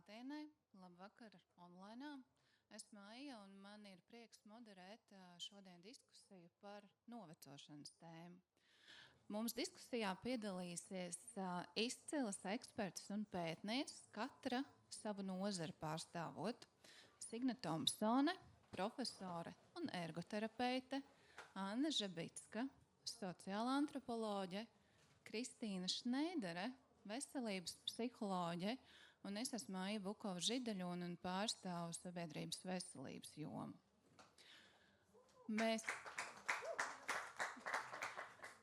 klātienē, labvakar online. Esmu Aija un man ir prieks moderēt šodien diskusiju par novecošanas tēmu. Mums diskusijā piedalīsies izcilas eksperts un pētnieks, katra savu nozari pārstāvot. Signe Thompsone, profesore un ergoterapeite, Anna Žebicka, sociāla antropoloģe, Kristīna Šneidere, veselības psiholoģe, un es esmu Aija Bukova-Židaļona un pārstāvu sabiedrības veselības jomu.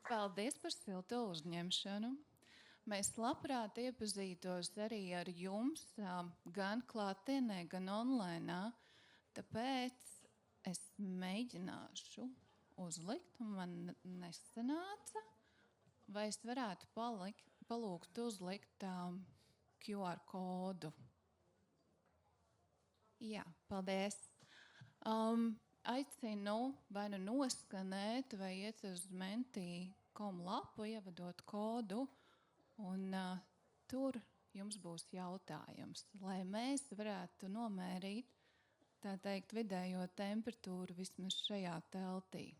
Paldies par silto uzņemšanu. Mēs labprāt iepazītos arī ar jums, gan klātienē, gan online. Tāpēc es mēģināšu uzlikt, un man nesanāca, vai es varētu palūgt uzlikt QR kodu. Jā, paldies. Aicinu vai nu noskanēt, vai iet uz menti.com lapu, ievadot kodu, un tur jums būs jautājums, lai mēs varētu nomērīt, tā teikt, vidējo temperatūru vismaz šajā teltī.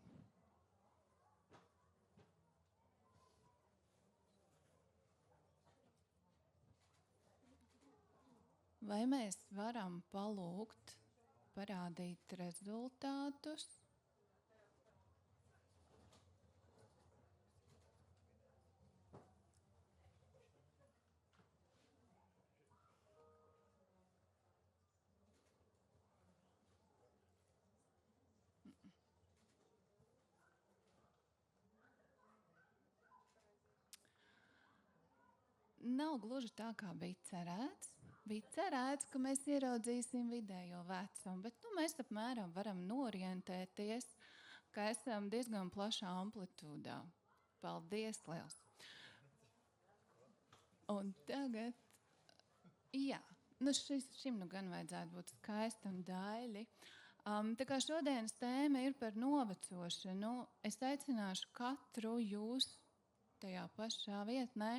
Vai mēs varam palūgt parādīt rezultātus? Nav gluži tā, kā bija cerēts. Bija cerēts, ka mēs ieraudzīsim vidējo vecumu, bet mēs apmēram varam norientēties, ka esam diezgan plašā amplitūdā. Paldies liels! Un tagad, šim gan vajadzētu būt skaistam daļi. Tā kā šodienas tēma ir par novecošanu, es aicināšu katru jūs tajā pašā vietnē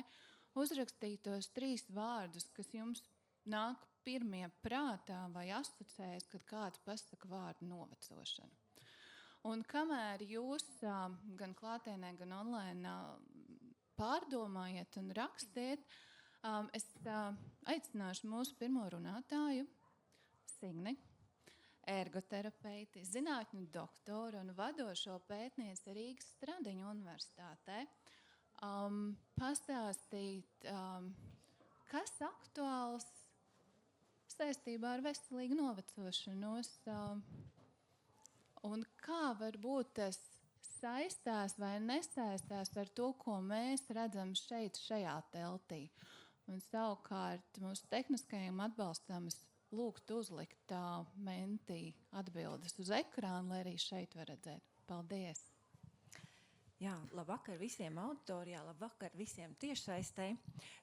uzrakstītos 3 vārdus, kas jums nāk pirmie prātā vai asociējas, kad kāds pasaka vārdu novecošana. Un kamēr jūs gan klātienē, gan online pārdomājiet un rakstiet, es aicināšu mūsu pirmo runātāju, Signi, ergoterapeiti, zinātņu doktoru un vadošo pētnieci Rīgas Stradiņu universitātē, pastāstīt, kas aktuāls saistībā ar veselīgu novecošanos un kā varbūt tas saistās vai nesaistās ar to, ko mēs redzam šajā teltī. Un savukārt mūsu tehniskajam atbalstam es lūgtu uzlikt mentī atbildes uz ekrānu, lai arī šeit var redzēt. Paldies! Jā, labvakar visiem auditorijā, labvakar visiem tiešsaistē.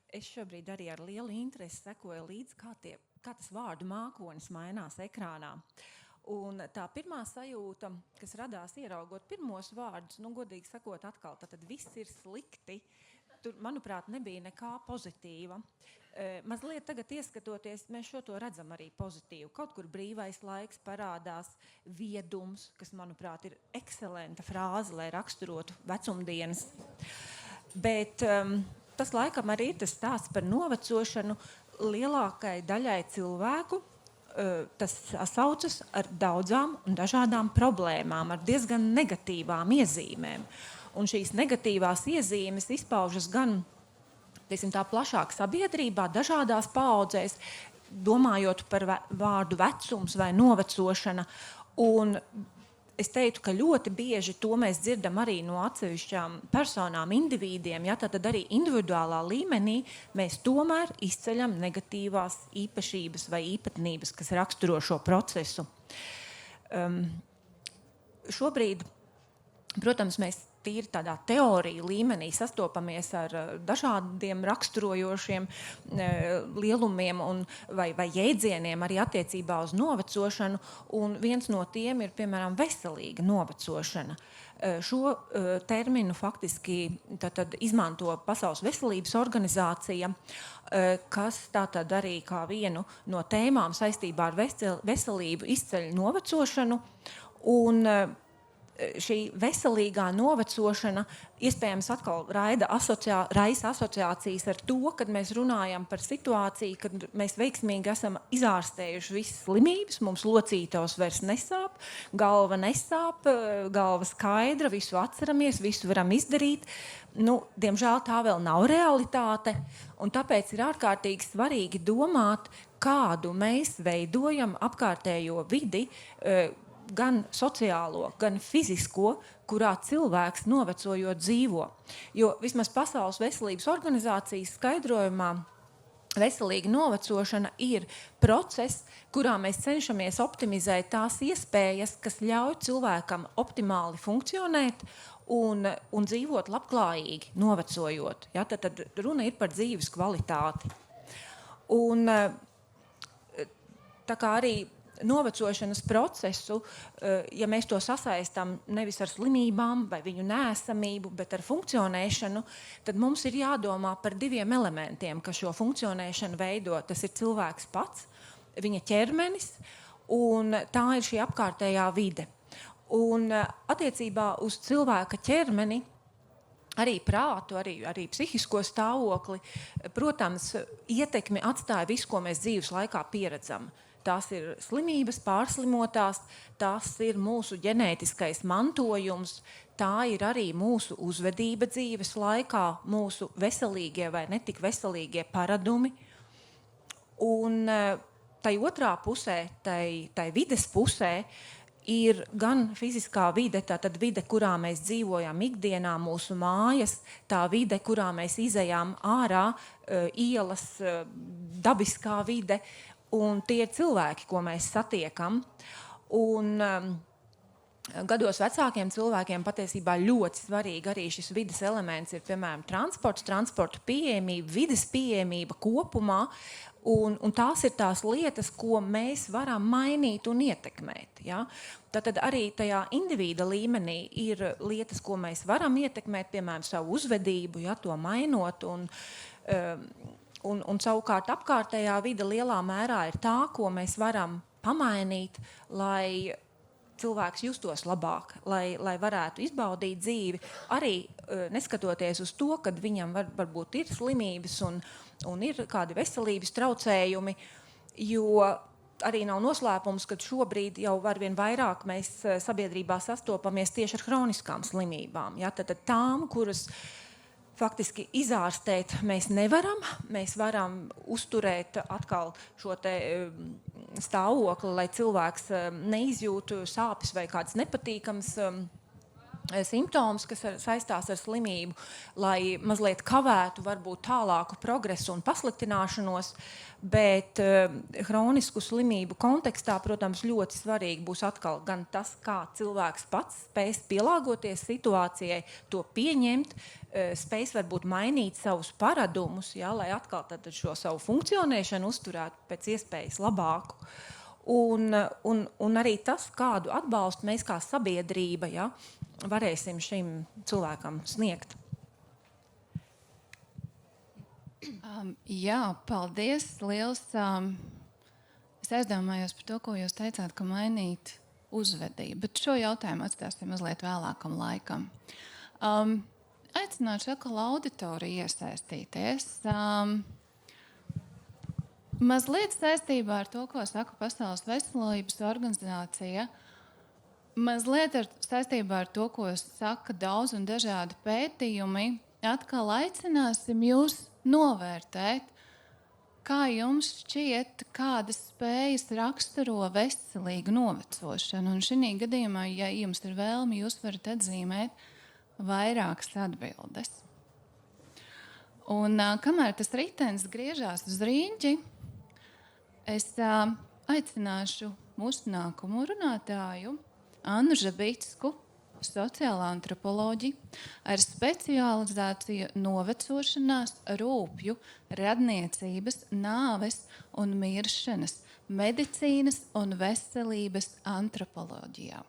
Es šobrīd arī ar lielu interesi sekoju līdzi, kā tas vārdu mākonis mainās ekrānā. Un tā pirmā sajūta, kas radās ieraugot pirmos vārdus, godīgi sakot atkal, tad viss ir slikti. Tur, manuprāt, nebija nekā pozitīva. Mazliet tagad ieskatoties, mēs šo to redzam arī pozitīvu. Kaut kur brīvais laiks parādās, viedums, kas, manuprāt, ir ekscelenta frāze, lai raksturotu vecumdienas. Bet tas laikam arī ir tas stāsts par novecošanu lielākai daļai cilvēku. Tas sasaucas ar daudzām un dažādām problēmām, ar diezgan negatīvām iezīmēm. Un šīs negatīvās iezīmes izpaužas gan, tā plašāk sabiedrībā, dažādās paaudzēs, domājot par vārdu vecums vai novecošana. Un es teiktu, ka ļoti bieži to mēs dzirdam arī no atsevišķām personām, indivīdiem, tad arī individuālā līmenī mēs tomēr izceļam negatīvās īpašības vai īpatnības, kas raksturo šo procesu. Šobrīd, protams, mēs tīri tādā teoriju līmenī sastopamies ar dažādiem raksturojošiem lielumiem vai jēdzieniem arī attiecībā uz novecošanu, un viens no tiem ir, piemēram, veselīga novecošana. Šo terminu faktiski tad izmanto Pasaules veselības organizācija, kas tātad arī kā vienu no tēmām saistībā ar veselību izceļ novecošanu. Un šī veselīgā novecošana iespējams atkal raisa asociācijas ar to, kad mēs runājam par situāciju, kad mēs veiksmīgi esam izārstējuši visas slimības, mums locītavas vairs nesāp, galva nesāp, galva skaidra, visu atceramies, visu varam izdarīt. Diemžēl tā vēl nav realitāte, un tāpēc ir ārkārtīgi svarīgi domāt, kādu mēs veidojam apkārtējo vidi, gan sociālo, gan fizisko, kurā cilvēks novecojot dzīvo. Jo vismaz Pasaules veselības organizācijas skaidrojumā veselīga novecošana ir process, kurā mēs cenšamies optimizēt tās iespējas, kas ļauj cilvēkam optimāli funkcionēt un dzīvot labklājīgi, novecojot. Ja? Tad runa ir par dzīves kvalitāti. Un tā kā arī novecošanas procesu, ja mēs to sasaistam nevis ar slimībām vai viņu neesamību, bet ar funkcionēšanu, tad mums ir jādomā par diviem elementiem, kas šo funkcionēšanu veido. Tas ir cilvēks pats, viņa ķermenis, un tā ir šī apkārtējā vide. Un attiecībā uz cilvēka ķermeni, arī prātu, arī psihisko stāvokli, protams, ietekmi atstāja visu, ko mēs dzīves laikā pieredzam. Tās ir slimības, pārslimotās, tās ir mūsu ģenētiskais mantojums, tā ir arī mūsu uzvedība dzīves laikā, mūsu veselīgie vai netik veselīgie paradumi. Un tai otrā pusē, tai vides pusē, ir gan fiziskā vide, tātad vide, kurā mēs dzīvojam ikdienā, mūsu mājas, tā vide, kurā mēs izejām ārā, ielas, dabiskā vide, un tie ir cilvēki, ko mēs satiekam. Un gados vecākiem cilvēkiem patiesībā ļoti svarīgi arī šis vides elements ir, piemēram, transporta pieejamība, vides pieejamība kopumā. Un tās ir tās lietas, ko mēs varam mainīt un ietekmēt. Ja? Tātad arī tajā individa līmenī ir lietas, ko mēs varam ietekmēt, piemēram, savu uzvedību, ja, to mainot. Un savukārt apkārtējā vide lielā mērā ir tā, ko mēs varam pamainīt, lai cilvēks justos labāk, lai varētu izbaudīt dzīvi, arī neskatoties uz to, kad viņam varbūt ir slimības un ir kādi veselības traucējumi, jo arī nav noslēpums, ka šobrīd jau arvien vairāk mēs sabiedrībā sastopamies tieši ar hroniskām slimībām. Ja? Tad tām, kuras faktiski izārstēt mēs nevaram. Mēs varam uzturēt atkal šo te stāvokli, lai cilvēks neizjūtu sāpes vai kādas nepatīkamas simptomus, kas saistās ar slimību, lai mazliet kavētu varbūt tālāku progresu un pasliktināšanos, bet hronisku slimību kontekstā, protams, ļoti svarīgi būs atkal gan tas, kā cilvēks pats spēs pielāgoties situācijai, to pieņemt, spēs varbūt mainīt savus paradumus, ja, lai atkal tad šo savu funkcionēšanu uzturētu pēc iespējas labāku. Un arī tas, kādu atbalstu mēs kā sabiedrība, ja, varēsim šim cilvēkam sniegt. Jā, paldies, liels. Es aizdomājos par to, ko jūs teicāt, ka mainīt uzvedību, bet šo jautājumu atstāsim mazliet vēlākam laikam. Aicināšu atkal auditoriju iesaistīties. Mazliet saistībā ar to, ko saka Pasaules veselības organizācija, mazliet saistībā ar to, ko saka daudz un dažādi pētījumi, atkal aicināsim jūs novērtēt, kā jums šķiet, kādas spējas raksturo veselīgu novecošanu. Un šī gadījumā, ja jums ir vēlme, jūs varat atzīmēt vairākas atbildes. Un kamēr tas ritenis griežās uz rīņķi, es aicināšu mūsu nākamo runātāju, Annu Žabicku, sociālā antropoloģija, ar specializāciju novecošanās, rūpju, radniecības, nāves un miršanas, medicīnas un veselības antropoloģijā.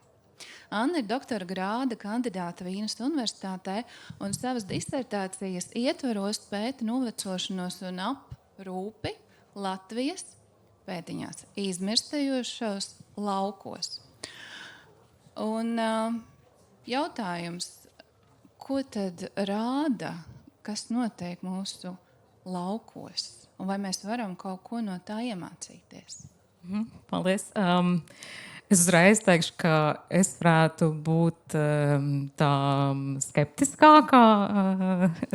Anna ir doktora grāda kandidāta Vīnes Universitātē un savas disertācijas ietveros pēta novecošanos un aprūpi Latvijas pēdiņās izmirstajošos laukos. Un jautājums, ko tad rāda, kas notiek mūsu laukos? Un vai mēs varam kaut ko no tā iemācīties? Paldies. Es uzreiz teikšu, ka es varētu būt tā skeptiskākā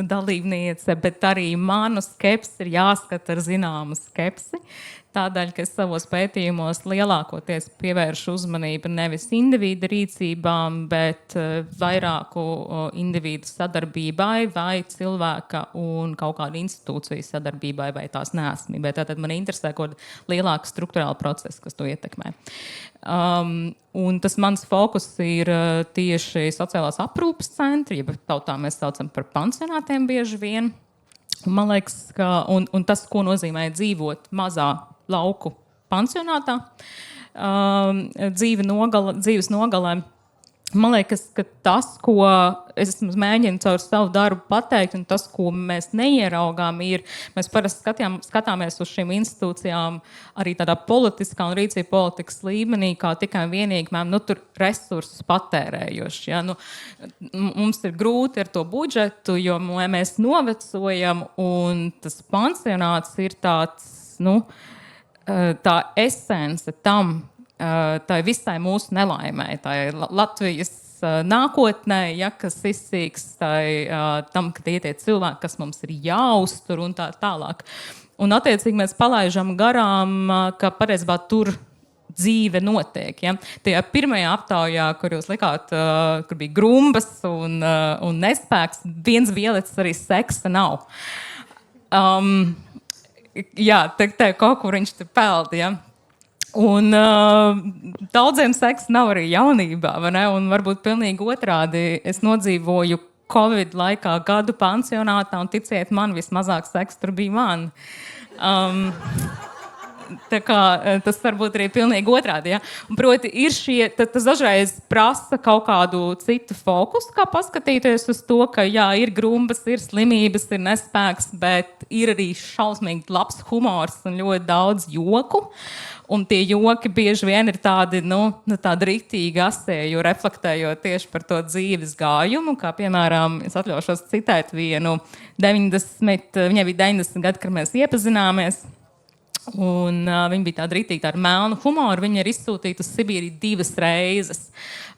dalībniece, bet arī manu skepsi ir jāskata ar zināmu skepsi. Tādēļ, ka es savos pētījumos lielākoties pievēršu uzmanību nevis individu rīcībām, bet vairāku individu sadarbībai vai cilvēka un kaut kādu institūciju sadarbībai vai tās neesmībai. Tātad man interesē kaut kāda lielāka struktūrāla procesa, kas to ietekmē. Un tas mans fokus ir tieši sociālās aprūpes centri, ja tautā mēs saucam par pansionātiem bieži vien. Man liekas, ka un tas, ko nozīmē dzīvot mazā lauku pansionātā, dzīves nogalē. Man liekas, ka tas, ko es mēģinu caur savu darbu pateikt, un tas, ko mēs neieraugām, ir, mēs parasti skatāmies uz šīm institūcijām arī tādā politiskā un rīcība politikas līmenī, kā tikai vienīgi, tur resursus patērējoši. Ja? Mums ir grūti ar to budžetu, jo mēs novecojam, un tas pansionāts ir tāds, tā esence tam, tā ir visai mūsu nelaimē, tā ir Latvijas nākotnē, ja, kas izsīks tam, ka tie cilvēki, kas mums ir jāuztur un tā tālāk. Un attiecīgi mēs palaižam garām, ka patiesībā tur dzīve notiek. Ja. Tajā pirmajā aptaujā, kur jūs likāt, kur bija grumbas un nespēks, viens bielets arī seksa nav. Jā, te kaut kur viņš te peld, ja. Un daudziem seks nav arī jaunībā, vai ne? Un varbūt pilnīgi otrādi. Es nodzīvoju Covid laikā gadu pansionātā, un ticiet man, vismazāk seks tur bija man. Tā kā tas varbūt arī pilnīgi otrādi. Ja? Un, proti, ir tas dažreiz prasa kaut kādu citu fokusu, kā paskatīties uz to, ka jā, ir grumbas, ir slimības, ir nespēks, bet ir arī šausmīgi labs humors un ļoti daudz joku. Un tie joki bieži vien ir tādi, tādi riktīgi asēju, reflektējot tieši par to dzīves gājumu, kā piemēram, es atļaušos citēt vienu viņai bija 90 gadi, kad mēs iepazināmies. Un viņa bija tāda rītīga, tāda melna humora. Viņa ir izsūtīta uz Sibīriju 2 reizes.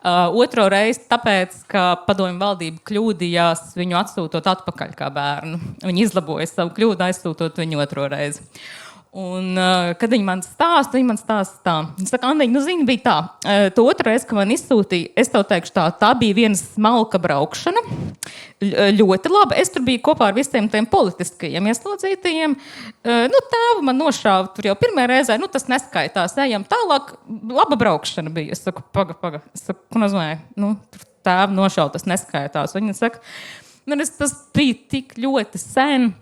Otro reizi tāpēc, ka padomju valdība kļūdījās viņu atsūtot atpakaļ kā bērnu. Viņa izlaboja savu kļūdu, aizsūtot viņu otro reizi. Un, kad viņi man stāsta tā. Viņa saka, Andiņa, zini, bija tā. To otru reizi, kad man izsūtīja, es tev teikšu tā bija viena smalka braukšana. Ļoti labi. Es tur biju kopā ar visiem tiem politiskajiem ieslodzītajiem. Tēvu man nošāva tur jau pirmajā reizē, tas neskaitās. Ejam tālāk, laba braukšana bija. Es saku, paga. Es saku, ko nozīmē? Tur tēvu nošāva, tas neskaitās. Viņa saka, tas bija tik ļoti sen,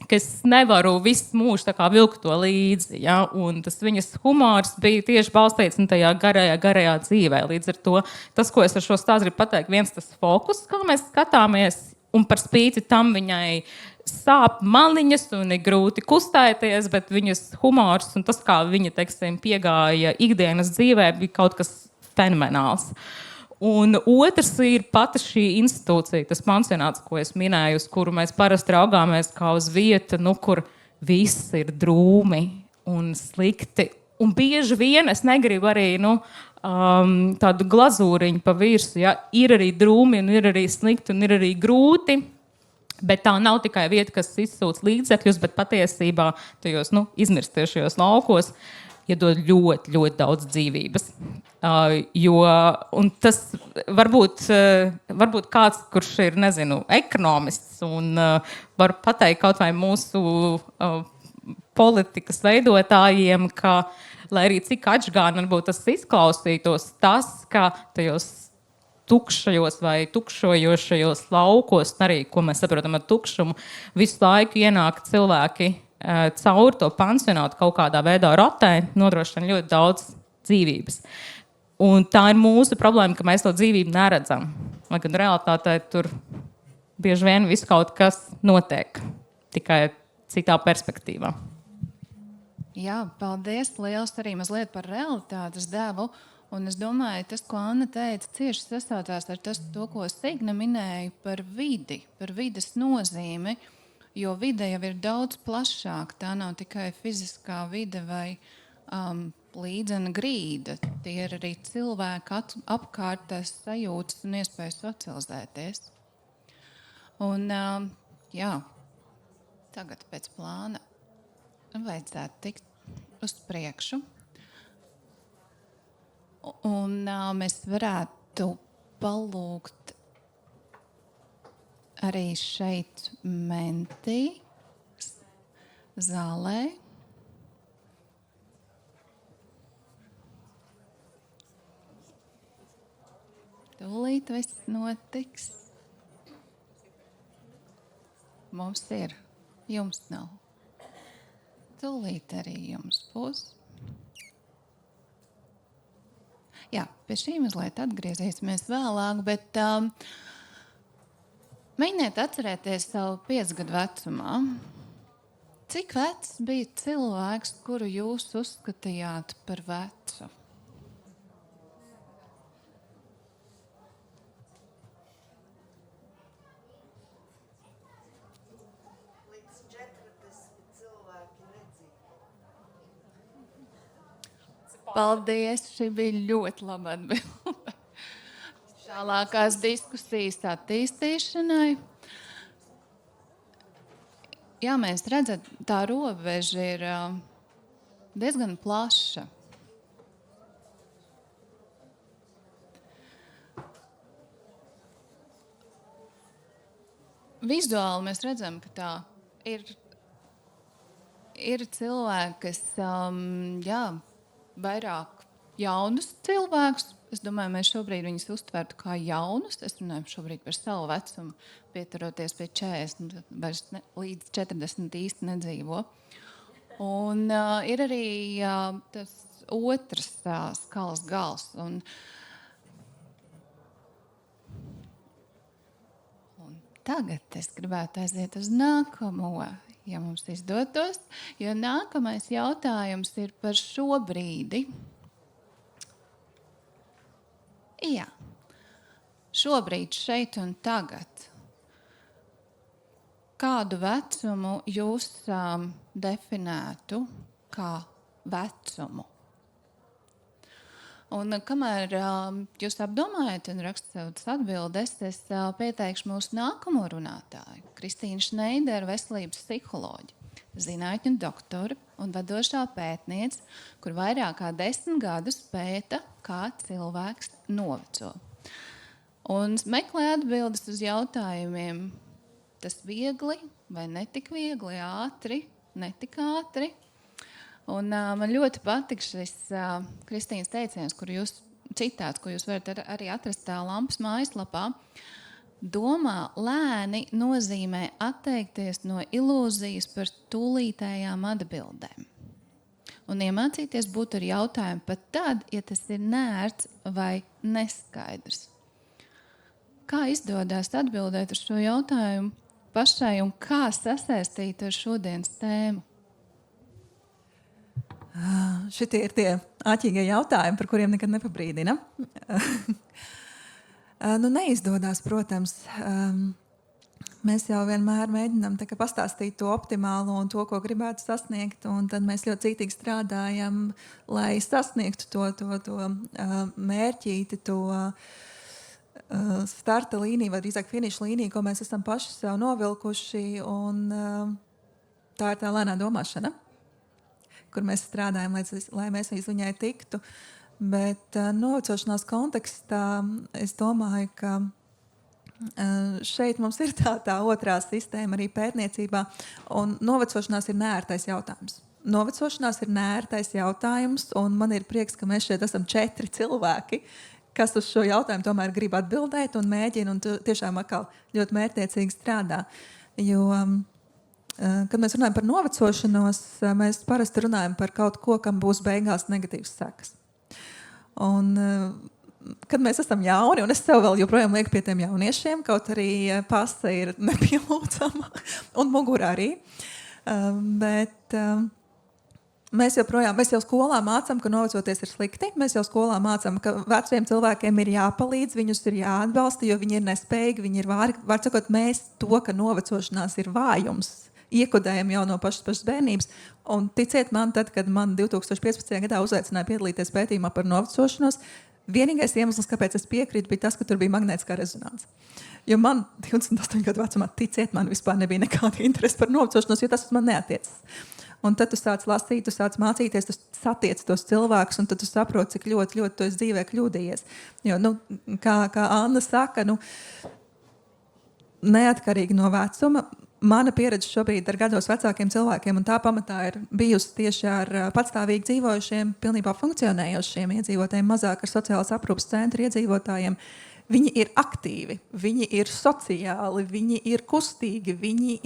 ka es nevaru visu mūžu tā kā vilkt to līdzi. Ja? Un tas viņas humors bija tieši balstīts tajā garajā dzīvē. Līdz ar to, tas, ko es ar šo stāstu gribu pateikt, viens tas fokus, kā mēs skatāmies, un par spīti tam viņai sāp maliņas un ir grūti kustēties, bet viņas humors un tas, kā viņa, piegāja ikdienas dzīvē, bija kaut kas fenomenāls. Un otrs ir pati šī institūcija, tas pansionāts, ko es minēju, uz kuru mēs parasti raugāmies kā uz vietu, kur viss ir drūmi un slikti. Un bieži vien es negribu arī tādu glazūriņu pa virsu. Ja? Ir arī drūmi, un ir arī slikti, un ir arī grūti. Bet tā nav tikai vieta, kas izsūc līdzekļus, bet patiesībā tajos izmirstošajos laukos iedod ļoti, ļoti daudz dzīvības. Un tas varbūt kāds, kurš ir, ekonomists un var pateikt kaut vai mūsu politikas veidotājiem, ka, lai arī cik atžgāni varbūt tas izklausītos, tas, ka tajos tukšajos vai tukšojošajos laukos, arī, ko mēs saprotam ar tukšumu, visu laiku ienāk cilvēki caur to pansionātu kaut kādā veidā rotē, nodrošina ļoti daudz dzīvības. Un tā ir mūsu problēma, ka mēs to dzīvību neredzam. Lai gan realitātē tur bieži vien viss kaut kas notiek, tikai citā perspektīvā. Jā, paldies. Liels arī mazliet par realitātes devu. Un es domāju, tas, ko Anna teica, cieši sasaucās ar to, ko Signe minēja par vidi, par vides nozīmi. Jo vide jau ir daudz plašāka. Tā nav tikai fiziskā vide vai līdzena grīda. Tie ir arī cilvēki apkārtās sajūtas un iespējas socializēties. Un, jā, tagad pēc plāna vajadzētu tikt uz priekšu. Un mēs varētu palūgt arī šeit mentī zālē. Tūlīt viss notiks. Mums ir, jums nav. Tūlīt arī jums būs. Jā, pie šī mazliet atgriezīsimies vēlāk, bet mēģiniet atcerēties savu 5 gadu vecumā. Cik vecs bija cilvēks, kuru jūs uzskatījāt par vecu? Paldies, šī bija ļoti laba atbilde. Tālākās diskusijas attīstīšanai. Jā, mēs redzam, tā robeža ir diezgan plaša. Vizuāli mēs redzam, ka tā ir cilvēki, kas, jā, vairāk jaunus cilvēkus. Es domāju, mēs šobrīd viņus uztvertu kā jaunus. Es runāju šobrīd par savu vecumu, pieturoties pie 40, vairs līdz 40 īsti nedzīvo. Un ir arī tas otrs skalas gals. Un tagad es gribētu aiziet uz nākamo, ja mums izdotos, jo nākamais jautājums ir par šo brīdi. Jā, šobrīd, šeit un tagad. Kādu vecumu jūs definētu kā vecumu? Un kamēr jūs apdomājat un rakstat savas atbildes, es pieteikšu mūsu nākamo runātāju. Kristīna Šneidera, veselības psiholoģe, zinātņu doktora un vadošā pētniece, kur vairāk kā 10 gadus pēta, kā cilvēks noveco. Un meklē atbildes uz jautājumiem, tas viegli vai netik viegli, ātri, netik ātri. Un man ļoti patīk šis Kristīnas teiciens, citāts, ko jūs varat arī atrast tā lampas mājaslapā. Domā lēni nozīmē atteikties no ilūzijas par tūlītējām atbildēm. Un iemācīties būt ar jautājumu pat tad, ja tas ir neērts vai neskaidrs. Kā izdodas atbildēt uz šo jautājumu pašai un kā sasaistīt ar šodienas tēmu? Šitie ir tie āķīgie jautājumi, par kuriem nekad nepabrīdina. Neizdodas, protams. Mēs jau vienmēr mēģinām pastāstīt to optimālo un to, ko gribētu sasniegt, un tad mēs ļoti cītīgi strādājam, lai sasniegtu to mērķīti, to starta līniju, vai drīzāk finiša līniju, ko mēs esam paši sev novilkuši, un tā ir tā lēnā domāšana, kur mēs strādājam, lai mēs līdz viņai tiktu. Bet novecošanās kontekstā es domāju, ka šeit mums ir tā otrā sistēma arī pētniecībā, un novecošanās ir neērtais jautājums. Novecošanās ir neērtais jautājums, un man ir prieks, ka mēs šeit esam 4 cilvēki, kas uz šo jautājumu tomēr grib atbildēt un mēģina, un tiešām atkal ļoti mērķtiecīgi strādā. Jo kad mēs runājam par novecošanos, mēs parasti runājam par kaut ko, kam būs beigās negatīvas sekas. Un, kad mēs esam jauni, un es sev vēl joprojām lieku pie tiem jauniešiem, kaut arī pasta ir nepielūdzama, un mugura arī. Bet mēs jau skolā mācām, ka novecoties ir slikti. Mēs jau skolā mācām, ka veciem cilvēkiem ir jāpalīdz, viņus ir jāatbalsta, jo viņi ir nespējīgi, viņi ir vāri. Var sakot, mēs to, ka novecošanās ir vājums, iekodējam jau no pašas bērnības. Un ticiet man, tad, kad man 2015. gadā uzaicināja piedalīties pētījumā par novecošanos, vienīgais iemesls, kāpēc es piekrītu, bija tas, ka tur bija magnētiskā rezonanse. Jo man 28 gadu vecumā, ticiet, man vispār nebija nekāda interese par novecošanos, jo tas man neatiecas. Un tad tu sāc lasīt, tu sāc mācīties, tu satiec tos cilvēkus, un tad tu saproti, cik ļoti tu esi dzīvē kļūdījies. Jo, kā Anna saka, neatkarīgi no vecuma, mana pieredze šobrīd ar gados vecākiem cilvēkiem, un tā pamatā ir bijusi tieši ar patstāvīgi dzīvojušiem, pilnībā funkcionējošiem iedzīvotājiem, mazāk ar sociālās aprūpes centru iedzīvotājiem. Viņi ir aktīvi, viņi ir sociāli, viņi ir kustīgi, viņi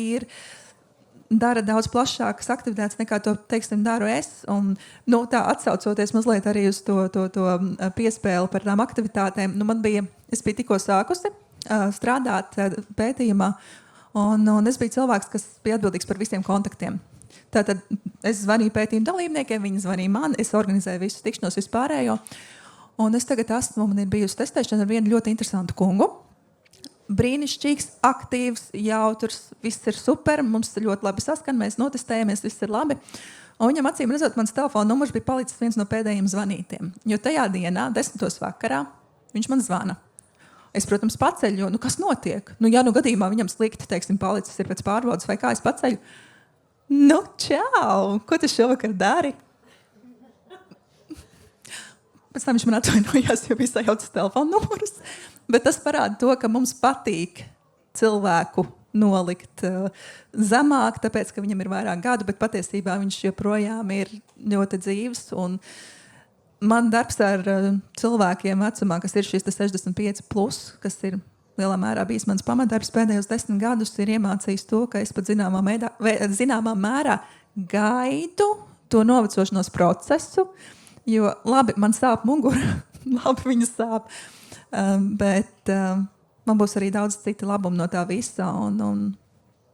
dara daudz plašākas aktivitātes nekā to, teiksim, daru es. Un, tā atsaucoties mazliet arī uz to piespēli par tām aktivitātēm, es biju tikko sākusi strādāt pētījumā, un es biju cilvēks, kas bija atbildīgs par visiem kontaktiem. Tātad es zvanīju pētījumu dalībniekiem, viņi zvanīja man, es organizēju visu tikšanos vispārējo. Un es tagad man ir bijusi testēšana ar vienu ļoti interesantu kungu. Brīnišķīgs, aktīvs, jautrs, viss ir super, mums ļoti labi saskan, mēs notestējamies, viss ir labi. Un viņam acīm redzot, mans telefona numurs bija palicis viens no pēdējiem zvanītiem. Jo tajā dienā, 10. vakarā, viņš man zvana. Es, protams, paceļu, jo, kas notiek? Ja gadījumā viņam slikti, teiksim, palicis ir pēc pārbaudas, vai kā es paceļu? Čau! Ko tu šovakar dari? Pēc tam viņš man atvainojās, jo bija sajaucis telefona numurus. Bet tas parāda to, ka mums patīk cilvēku nolikt zemāk, tāpēc, ka viņam ir vairāk gadu, bet patiesībā viņš joprojām ir ļoti dzīvs. Un man darbs ar cilvēkiem vecumā, kas ir šis 65+, kas ir lielā mērā bijis mans pamatdarbs pēdējos 10 gadus, ir iemācījis to, ka es pat zināmā mērā gaidu to novecošanos procesu, jo labi, man sāp mugura, labi viņa sāp, bet man būs arī daudz citi labumi no tā visa, un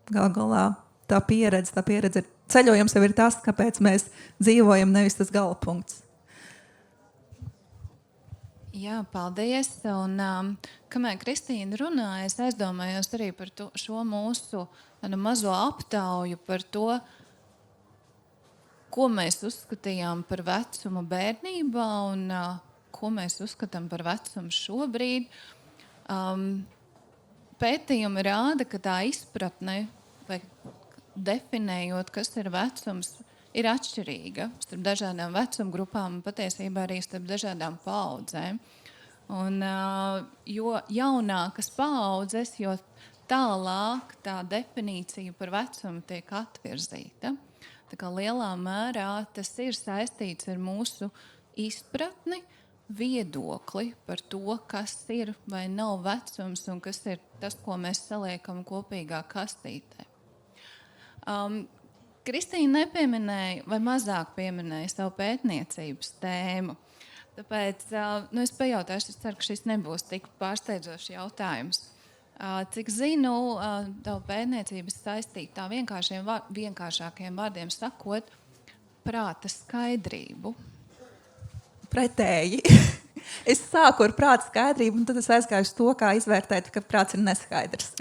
galā tā pieredze ir, ceļojums jau ir tas, kāpēc mēs dzīvojam, nevis tas gala punkts. Jā, paldies. Un, kamēr Kristīna runāja, es aizdomājos arī par šo mūsu mazo aptauju par to, ko mēs uzskatījām par vecumu bērnībā un ko mēs uzskatām par vecumu šobrīd. Pētījumi rāda, ka tā izpratne, vai definējot, kas ir vecums, ir atšķirīga starp dažādām vecuma grupām un patiesībā arī starp dažādām paaudzēm. Un, jo jaunākas paaudzes, jo tālāk tā definīcija par vecumu tiek atvirzīta. Tā kā lielā mērā tas ir saistīts ar mūsu izpratni, viedokli par to, kas ir vai nav vecums un kas ir tas, ko mēs saliekam kopīgā kastītē. Kristīna nepieminēja vai mazāk pieminēja savu pētniecības tēmu. Tāpēc es pajautāšu, es ceru, ka šis nebūs tik pārsteidzošs jautājums. Cik zinu, tavu pētniecības saistīta tā vienkāršākiem vārdiem sakot, prāta skaidrību. Pretēji. Es sāku ar prāta skaidrību, un tad es aizgāju uz to, kā izvērtēt, ka prāts ir neskaidrs.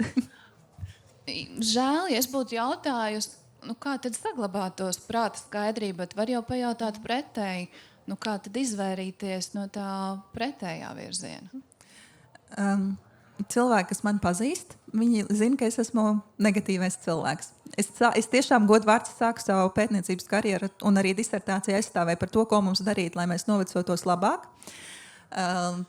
Žēl, ja es būtu jautājusi, kā tad saglabātos prāta skaidrība, bet var jau pajautāt pretēji, kā tad izvairīties no tā pretējā virziena? Cilvēki, kas man pazīst, viņi zina, ka es esmu negatīvais cilvēks. Es tiešām godvārds sāku savu pētniecības karjeru un arī disertāciju aizstāvēju par to, ko mums darīt, lai mēs novecotos labāk.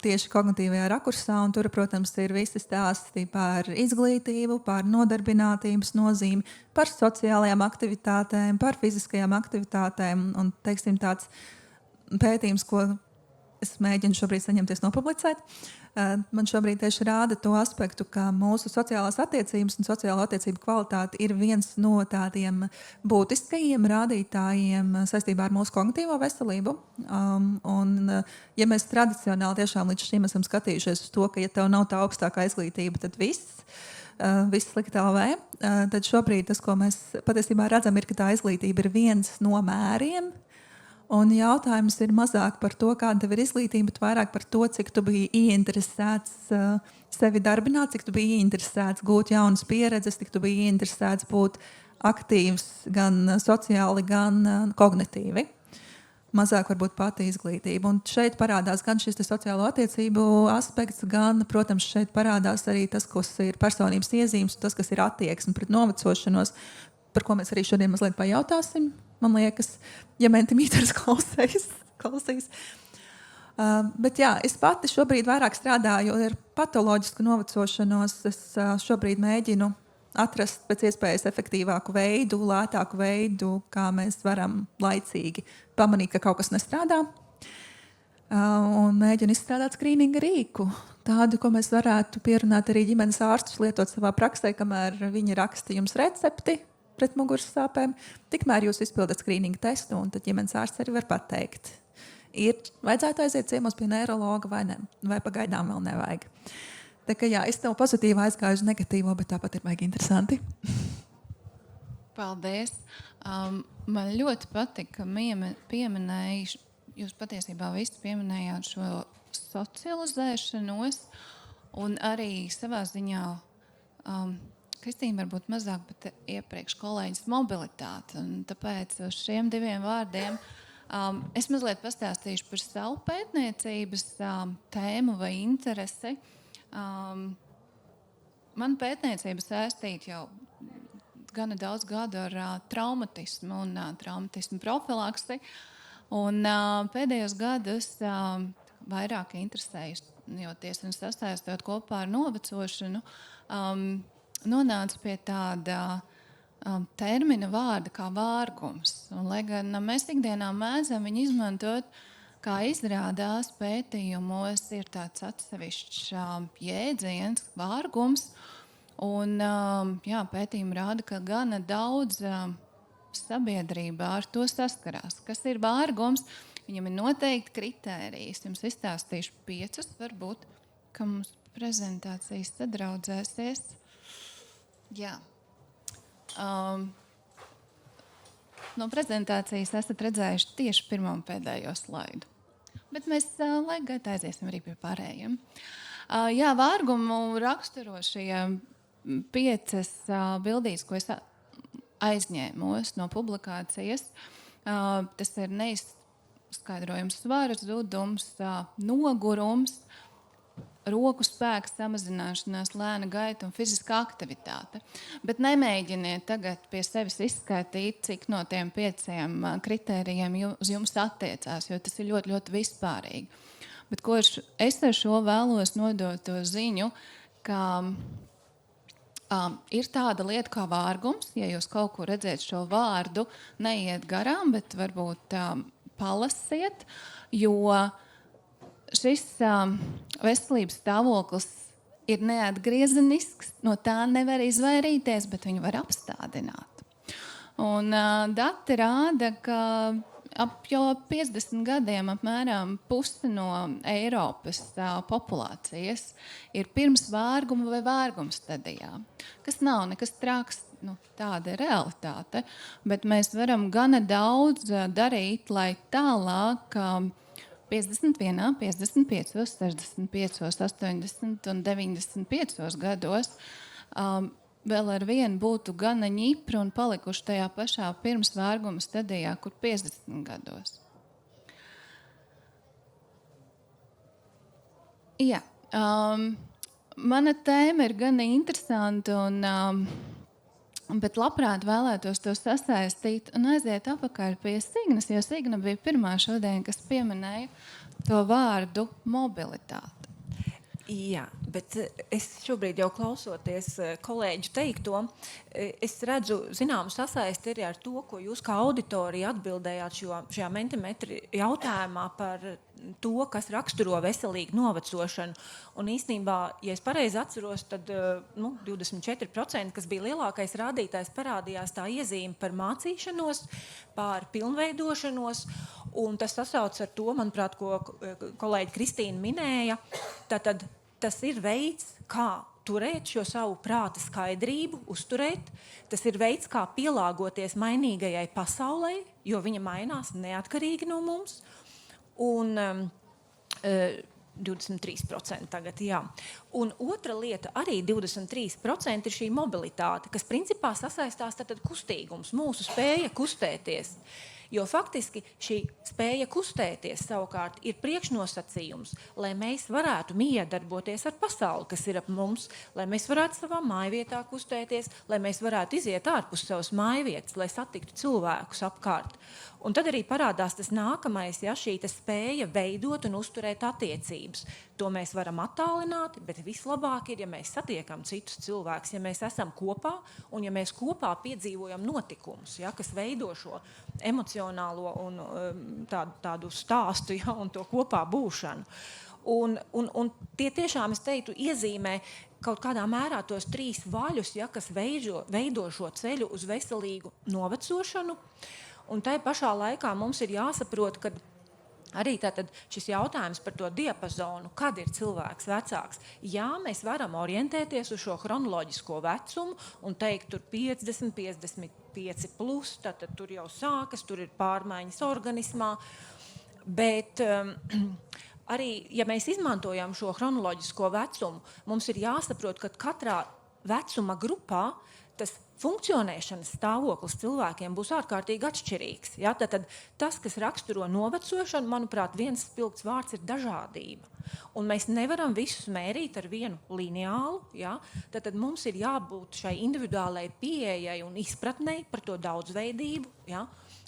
Tieši kognitīvajā rakursā, un tur, protams, ir visi stāsti par izglītību, par nodarbinātības nozīmi, par sociālajām aktivitātēm, par fiziskajām aktivitātēm, un, teiksim, tāds pētījums, ko es mēģinu šobrīd saņemties nopublicēt, man šobrīd tieši rāda to aspektu, ka mūsu sociālās attiecības un sociālo attiecību kvalitāte ir viens no tādiem būtiskajiem rādītājiem saistībā ar mūsu kognitīvo veselību. Ja mēs tradicionāli tiešām līdz šim esam skatījušies uz to, ka ja tev nav tā augstākā izglītība, tad viss slikti LV, tad šobrīd tas, ko mēs patiesībā redzam, ir, ka tā izglītība ir viens no mēriem. Un jautājums ir mazāk par to, kāda tev ir izglītība, bet vairāk par to, cik tu biji ieinteresēts sevi darbināt, cik tu biji ieinteresēts gūt jaunas pieredzes, cik tu biji ieinteresēts būt aktīvs gan sociāli, gan kognitīvi. Mazāk varbūt pati izglītība. Un šeit parādās gan šis sociālo attiecību aspekts, gan, protams, šeit parādās arī tas, kas ir personības iezīmes, tas, kas ir attieksme pret novecošanos, par ko mēs arī šodien mazliet pajautāsim. Man liekas, ja Mentimīters klausīs. Bet jā, es pati šobrīd vairāk strādāju ar patoloģisku novecošanos. Es šobrīd mēģinu atrast pēc iespējas efektīvāku veidu, lētāku veidu, kā mēs varam laicīgi pamanīt, ka kaut kas nestrādā. Un mēģinu izstrādāt skrīninga rīku. Tādu, ko mēs varētu pierunāt arī ģimenes ārstus lietot savā praksē, kamēr viņi raksta jums recepti pret muguras sāpēm, tikmēr jūs izpildat skrīninga testu, un tad ģimenes ārsts arī var pateikt, vajadzētu aiziet ciemos pie neirologa vai ne, vai pagaidām vēl nevajag. Tā kā jā, es tev pozitīvi aizgāju uz negatīvo, bet tāpat ir baigi interesanti. Paldies. Man ļoti patika, ka pieminēju, jūs patiesībā visi pieminējāt šo socializēšanos, un arī savā ziņā Kristīna varbūt mazāk, bet iepriekš kolēģis mobilitāte. Un tāpēc uz šiem diviem vārdiem es mazliet pastāstīšu par savu pētniecības tēmu vai interesi. Man pētniecība saistīta jau gana daudz gadu ar traumatismu un traumatismu profilaksi. Un pēdējos gadus vairāk interesējoties un sasaistot kopā ar novecošanu, nonāca pie tāda termina vārda kā vārgums. Un, lai gan mēs ikdienā mēdzam viņu izmantot, kā izrādās pētījumos, ir tāds atsevišķs jēdziens, vārgums. Un jā, pētījumi rāda, ka gana daudz sabiedrībā ar to saskarās. Kas ir vārgums? Viņam ir noteikti kritērijas. Jums izstāstīšu 5, varbūt, ka mums prezentācijas sadraudzēsies. Jā. No prezentācijas esat redzējuši tieši pirmo un pēdējo slaidu. Bet mēs laika gaitā aiziesim arī pie pārējiem. Jā, vārgumu raksturo šie 5 bildīs, ko es aizņēmos no publikācijas. Tas ir neizskaidrojums svara zudums, nogurums, roku spēka samazināšanās, lēna gaita un fiziskā aktivitāte. Bet nemēģiniet tagad pie sevis izskaitīt, cik no tiem 5 kritērijiem uz jums attiecās, jo tas ir ļoti, ļoti vispārīgi. Bet ko es ar šo vēlos nodot to ziņu, ka ir tāda lieta kā vārgums. Ja jūs kaut kur redzēt šo vārdu, neiet garām, bet varbūt palasiet, jo šis veselības stāvoklis ir neatgriezenisks, no tā nevar izvairīties, bet viņu var apstādināt. Un dati rāda, ka ap jau 50 gadiem apmēram pusi no Eiropas populācijas ir pirms vārguma vai vārguma stadijā, kas nav nekas traks, tāda ir realitāte, bet mēs varam gana daudz darīt, lai tālāk 51, 55, 65, 80 un 95 gados vēl ar vienu būtu gana ņipri un palikuši tajā pašā pirms vārguma stadijā, kur 50 gados. Jā, mana tēma ir gana interesanta, bet labprāt vēlētos to sasaistīt un aiziet apakaļ pie Signas, jo Signa bija pirmā šodien, kas pieminēja to vārdu mobilitāte. Jā, bet es šobrīd jau klausoties kolēģu teikto, es redzu zināmu sasaisti arī ar to, ko jūs kā auditorija atbildējāt šajā Mentimetri jautājumā par to, kas raksturo veselīgu novecošanu. Un īstenībā, ja es pareizi atceros, tad 24%, kas bija lielākais rādītājs, parādījās tā iezīme par mācīšanos, par pilnveidošanos. Un tas sasauc ar to, manuprāt, ko kolēģi Kristīna minēja. Tātad tas ir veids, kā turēt šo savu prāta skaidrību, uzturēt. Tas ir veids, kā pielāgoties mainīgajai pasaulē, jo viņa mainās neatkarīgi no mums. Un 23% tagad, jā. Un otra lieta, arī 23% ir šī mobilitāte, kas principā sasaistās tātad kustīgums, mūsu spēja kustēties. Jo faktiski šī spēja kustēties savukārt ir priekšnosacījums, lai mēs varētu miedarboties ar pasauli, kas ir ap mums, lai mēs varētu savā mājvietā kustēties, lai mēs varētu iziet ārpus savas mājvietas, lai satiktu cilvēkus apkārt. Un tad arī parādās tas nākamais, ja, šī spēja veidot un uzturēt attiecības. To mēs varam attālināt, bet vislabāk ir, ja mēs satiekam citus cilvēkus, ja mēs esam kopā un ja mēs kopā piedzīvojam notikumus, ja, kas veido šo emocionālo un tādu stāstu, ja, un to kopā būšanu. Un tie tiešām, es teiktu, iezīmē kaut kādā mērā tos 3 vaļus, ja, kas veido šo ceļu uz veselīgu novecošanu. Un tai pašā laikā mums ir jāsaprot, ka arī tātad šis jautājums par to diapazonu, kad ir cilvēks vecāks. Jā, mēs varam orientēties uz šo chronoloģisko vecumu un teikt, tur 50, 55 plus, tātad tur jau sākas, tur ir pārmaiņas organismā. Bet arī, ja mēs izmantojam šo chronoloģisko vecumu, mums ir jāsaprot, ka katrā vecuma grupā tas funkcionēšanas stāvoklis cilvēkiem būs ārkārtīgi atšķirīgs. Ja? Tad tas, kas raksturo novecošanu, manuprāt, viens spilgts vārds ir dažādība. Un mēs nevaram visus mērīt ar vienu lineālu. Ja? Tad mums ir jābūt šai individuālai pieejai un izpratnei par to daudzveidību. Ja?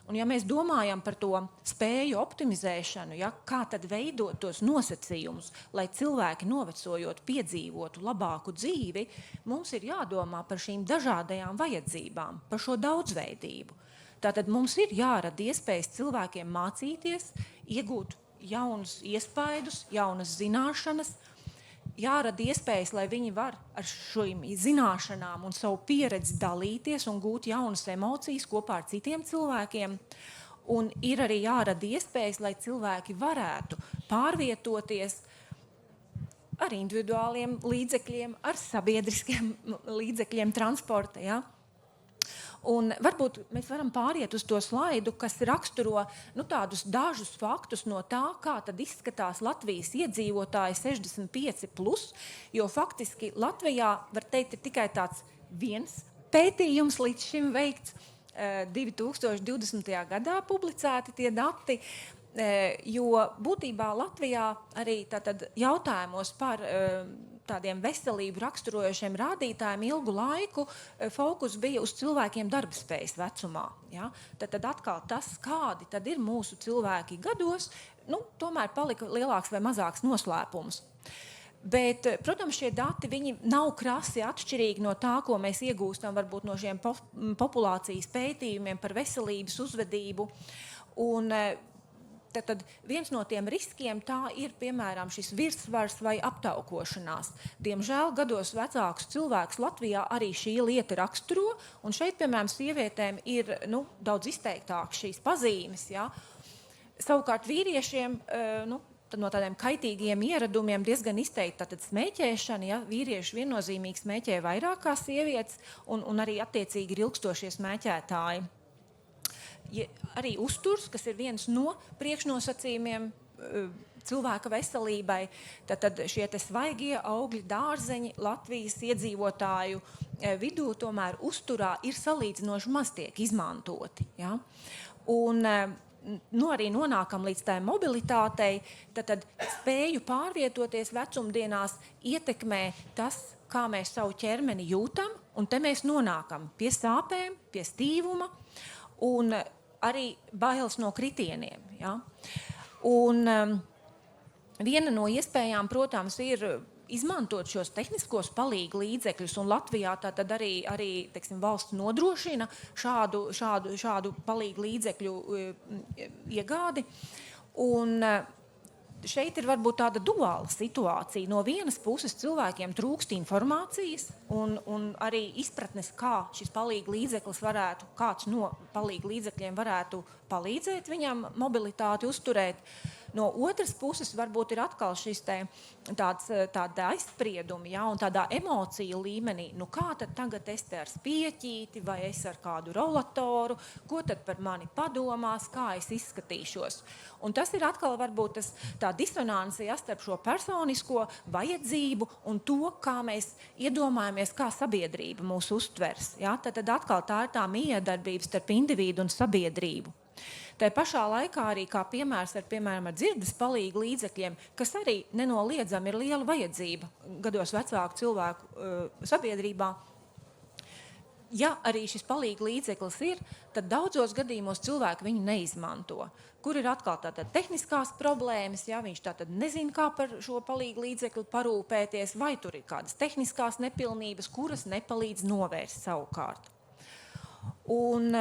Un ja mēs domājam par to spēju optimizēšanu, ja, kā tad veidot tos nosacījumus, lai cilvēki novecojot piedzīvotu labāku dzīvi, mums ir jādomā par šīm dažādajām vajadzībām, par šo daudzveidību. Tātad mums ir jārada iespējas cilvēkiem mācīties, iegūt jaunus iespaidus, jaunas zināšanas, jārada iespējas, lai viņi var ar šīm zināšanām un savu pieredzi dalīties un gūt jaunas emocijas kopā ar citiem cilvēkiem. Un ir arī jārada iespējas, lai cilvēki varētu pārvietoties ar individuāliem līdzekļiem, ar sabiedriskiem līdzekļiem transporta. Ja? Un varbūt mēs varam pāriet uz to slaidu, kas raksturo tādus dažus faktus no tā, kā tad izskatās Latvijas iedzīvotāji 65 plus, jo faktiski Latvijā, var teikt, ir tikai tāds viens pētījums līdz šim veikts, 2020. gadā publicēti tie dati, jo būtībā Latvijā arī tātad jautājumos par tādiem veselību raksturojošiem rādītājiem ilgu laiku fokus bija uz cilvēkiem darbspējas vecumā. Ja? Tad atkal tas, kādi tad ir mūsu cilvēki gados, tomēr palika lielāks vai mazāks noslēpums. Bet, protams, šie dati viņi nav krasi atšķirīgi no tā, ko mēs iegūstam varbūt no šiem populācijas pētījumiem par veselības uzvedību. Un tad viens no tiem riskiem tā ir, piemēram, šis virsvars vai aptaukošanās. Diemžēl gados vecākus cilvēkus Latvijā arī šī lieta raksturo, un šeit, piemēram, sievietēm ir daudz izteiktāk šīs pazīmes. Ja? Savukārt vīriešiem no tādiem kaitīgiem ieradumiem diezgan izteikti tātad smēķēšana. Ja? Vīrieši viennozīmīgi smēķē vairāk kā sievietes, un arī attiecīgi ir ilgstošie smēķētāji. Arī uzturs, kas ir viens no priekšnosacījumiem cilvēka veselībai, tad šie svaigie augļi, dārzeņi Latvijas iedzīvotāju vidū tomēr uzturā ir salīdzinoši maz tiek izmantoti. Ja? Un arī nonākam līdz tai mobilitātei, tad spēju pārvietoties vecumdienās ietekmē tas, kā mēs savu ķermeni jūtam, un te mēs nonākam pie sāpēm, pie stīvuma, un arī bailes no kritieniem. Ja? Un viena no iespējām, protams, ir izmantot šos tehniskos palīgu līdzekļus, un Latvijā tad arī teiksim, valsts nodrošina šādu palīgu līdzekļu iegādi. Un šeit ir varbūt tāda duāla situācija. No vienas puses cilvēkiem trūkst informācijas un arī izpratnes, kā šis palīga līdzeklis varētu, kāds no palīga līdzekļiem varētu palīdzēt viņam mobilitāti uzturēt. No otras puses varbūt ir atkal šis tāda aizspriedumi, ja, un tādā emociju līmenī, nu kā tad tagad es te ar spieķīti vai es ar kādu rolatoru, ko tad par mani padomās, kā es izskatīšos. Un tas ir atkal varbūt tā disonance starp šo personisko vajadzību un to, kā mēs iedomājamies, kā sabiedrība mūs uztvers. Ja? Tad atkal tā ir tā miedarbība starp individu un sabiedrību. Tā pašā laikā arī kā piemērs ar dzirdes palīga līdzekļiem, kas arī nenoliedzami ir liela vajadzība gados vecāku cilvēku sabiedrībā. Ja arī šis palīga līdzeklis ir, tad daudzos gadījumos cilvēki viņu neizmanto. Kur ir atkal tātad tehniskās problēmas, ja viņš tātad nezina, kā par šo palīga līdzekli parūpēties, vai tur ir kādas tehniskās nepilnības, kuras nepalīdz novērst savukārt. Un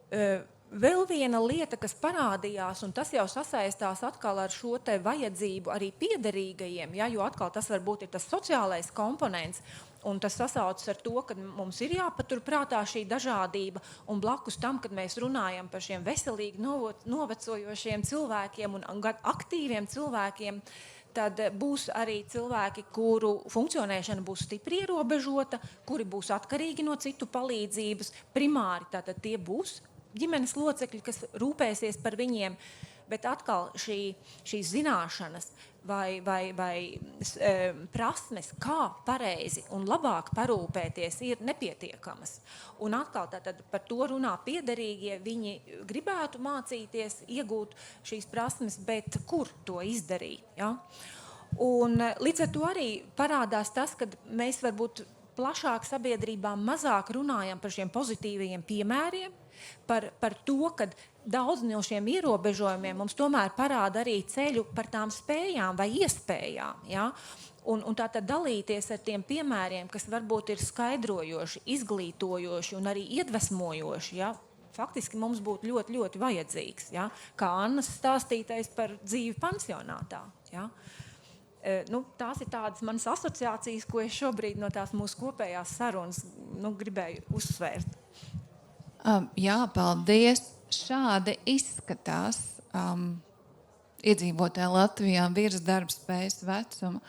vēl viena lieta, kas parādījās, un tas jau sasaistās atkal ar šo te vajadzību arī piederīgajiem, ja, jo atkal tas varbūt ir tas sociālais komponents, un tas sasaucas ar to, ka mums ir jāpatur prātā šī dažādība, un blakus tam, kad mēs runājam par šiem veselīgi novecojošiem cilvēkiem un aktīviem cilvēkiem, tad būs arī cilvēki, kuru funkcionēšana būs stipri ierobežota, kuri būs atkarīgi no citu palīdzības. Primāri tātad tie būs ģimenes locekļi, kas rūpēsies par viņiem, bet atkal šīs zināšanas vai prasmes, kā pareizi un labāk parūpēties, ir nepietiekamas. Un atkal tātad par to runā piederīgie, viņi gribētu mācīties, iegūt šīs prasmes, bet kur to izdarīt? Ja? Un līdz ar to arī parādās tas, ka mēs varbūt plašāk sabiedrībā mazāk runājam par šiem pozitīvajiem piemēriem, par to, ka daudz no šiem ierobežojumiem mums tomēr parāda arī ceļu par tām spējām vai iespējām. Ja? Un tātad dalīties ar tiem piemēriem, kas varbūt ir skaidrojoši, izglītojoši un arī iedvesmojoši, ja? Faktiski mums būtu ļoti, ļoti vajadzīgs. Ja? Kā Annas stāstītais par dzīvi pansionātā. Ja? Tās ir tādas manas asociācijas, ko es šobrīd no tās mūsu kopējās sarunas gribēju uzsvērt. Jā, paldies. Šādi izskatās iedzīvotāji Latvijā virs darbspējas vecuma.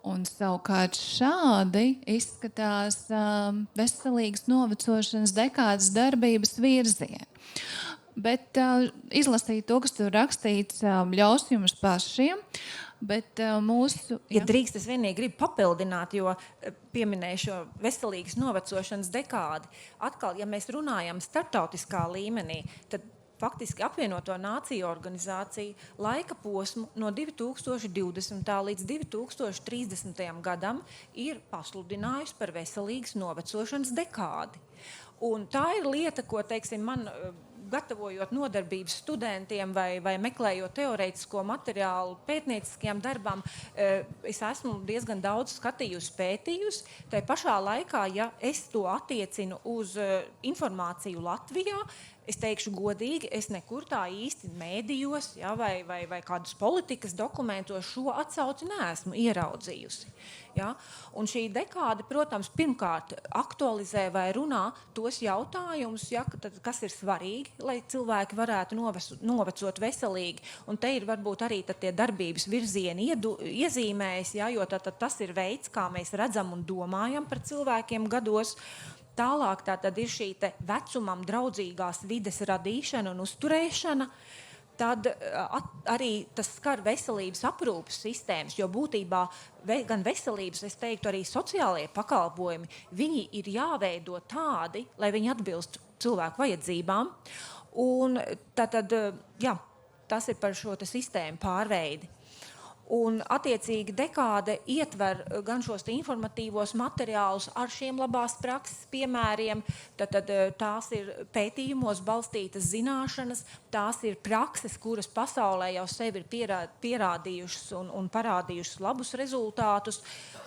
Un savukārt šādi izskatās veselīgas novecošanas dekādas darbības virzieni. Bet izlasīt to, kas tur rakstīts, ļaus jums pašiem. Bet mūsu... Ja drīkst, es vienīgi gribu papildināt, jo pieminēju šo veselīgas novecošanas dekādi. Atkal, ja mēs runājam starptautiskā līmenī, tad faktiski apvienoto nāciju organizācija laika posmu no 2020. līdz 2030. gadam ir pasludinājusi par veselīgas novecošanas dekādi. Un tā ir lieta, ko, teiksim, man... gatavojot nodarbības studentiem vai meklējot teorētisko materiālu pētnieciskajām darbām, es esmu diezgan daudz skatījusi, pētījusi. Tā pašā laikā, ja es to attiecinu uz informāciju Latvijā, es teikšu godīgi, es nekur tā īsti mēdījos, ja, vai kādus politikas dokumentos šo atsauci neesmu ieraudzījusi. Ja? Un šī dekāde, protams, pirmkārt aktualizē vai runā tos jautājumus, ja, kas ir svarīgi, lai cilvēki varētu novecot veselīgi. Un te ir varbūt arī tie darbības virzieni iezīmējas, ja, jo tas ir veids, kā mēs redzam un domājam par cilvēkiem gados. Tālāk tātad ir šī vecumam draudzīgās vides radīšana un uzturēšana. Tad arī tas skar veselības aprūpes sistēmas, jo būtībā gan veselības, es teiktu, arī sociālie pakalpojumi, viņi ir jāveido tādi, lai viņi atbilst cilvēku vajadzībām. Un tātad, jā, tas ir par šo sistēmu pārveidi. Un attiecīgi dekāde ietver gan šos informatīvos materiālus ar šiem labās prakses piemēriem, tad tās ir pētījumos balstītas zināšanas, tās ir prakses, kuras pasaulē jau sevi ir pierādījušas un parādījušas labus rezultātus.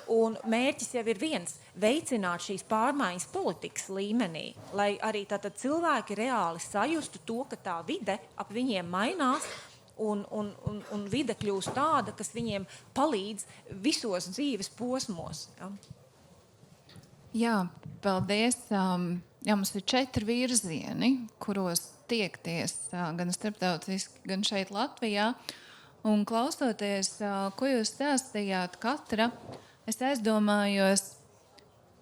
Un mērķis jau ir viens – veicināt šīs pārmaiņas politikas līmenī, lai arī tātad cilvēki reāli sajustu to, ka tā vide ap viņiem mainās. un vide kļūst tāda, kas viņiem palīdz visos dzīves posmos. Ja? Jā, paldies. Jā, mums ir 4 virzieni, kuros tiekties gan starptautiski, gan šeit Latvijā. Un klausoties, ko jūs stāstījāt katra, es aizdomājos,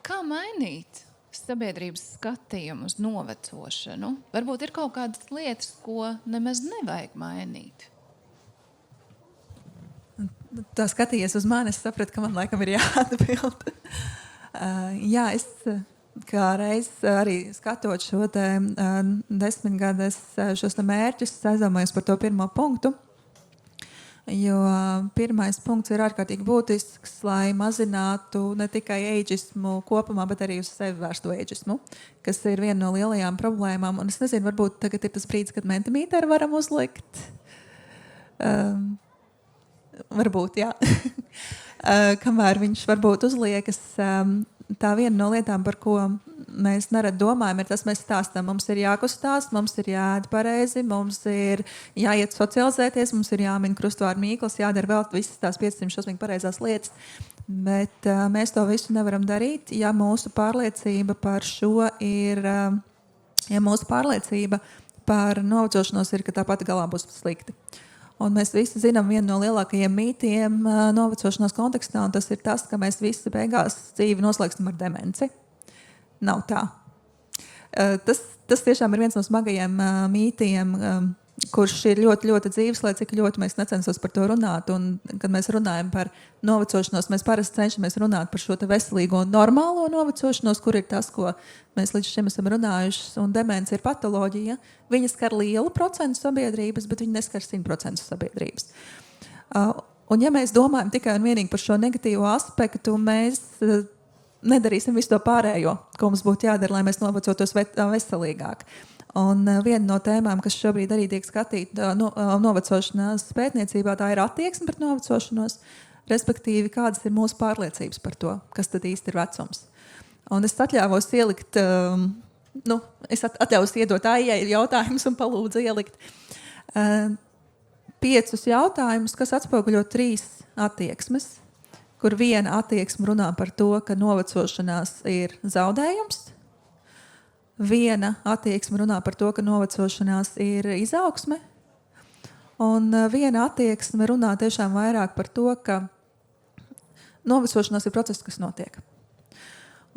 kā mainīt sabiedrības skatījumu uz novecošanu. Varbūt ir kaut kādas lietas, ko nemaz nevajag mainīt. Tā skatījies uz mani, es sapratu, ka man laikam ir jāatbild. Jā, es kā reiz arī skatot šo te 10 gadus šos te mērķus, aizdomājos par to pirmo punktu. Jo pirmais punkts ir ārkārtīgi būtisks, lai mazinātu ne tikai eidžismu kopumā, bet arī uz sevi vērsto eidžismu, kas ir viena no lielajām problēmām. Un es nezinu, varbūt tagad ir tas brīdis, kad mentimeteru varam uzlikt. Varbūt, jā. Kamēr viņš varbūt uzliekas, tā viena no lietām, par ko mēs nerad domājam, ir tas, mēs stāstam, mums ir jākustās, mums ir jāēd pareizi, mums ir jāiet socializēties, mums ir jāmin krustvārdu mīklas, jādara vēl visas tās 500 šausmīgi pareizās lietas. Bet mēs to visu nevaram darīt, ja mūsu pārliecība par šo ir, ja mūsu pārliecība par novecošanos ir, ka tāpat galā būs slikti. Un mēs visi zinām vienu no lielākajiem mītiem novecošanās kontekstā, un tas ir tas, ka mēs visi beigās dzīvi noslēgstam ar demenci. Nav tā. Tas tiešām ir viens no smagajiem mītiem, kurš ir ļoti, ļoti dzīves, lai cik ļoti mēs necensos par to runāt. Un, kad mēs runājam par novecošanos, mēs parasti cenšamies runāt par šo te veselīgo un normālo novecošanos, kur ir tas, ko mēs līdz šim esam runājuši. Un demence ir patoloģija. Viņa skar lielu procentu sabiedrības, bet viņa neskar 100% sabiedrības. Un ja mēs domājam tikai un vienīgi par šo negatīvo aspektu, mēs nedarīsim visu to pārējo, ko mums būtu jādara, lai mēs novecotos veselīgāk. Un viena no tēmām, kas šobrīd arī tiek skatīta novecošanās pētniecībā, tā ir attieksme pret novecošanos, respektīvi, kādas ir mūsu pārliecības par to, kas tad īsti ir vecums. Un es atļāvos ielikt, atļaus iedot Aijai jautājumus un palūdzu ielikt 5 jautājumus, kas atspoguļo 3 attieksmes, kur viena attieksme runā par to, ka novecošanās ir zaudējums, viena attieksme runā par to, ka novecošanās ir izaugsme, un viena attieksme runā tiešām vairāk par to, ka novecošanās ir process, kas notiek.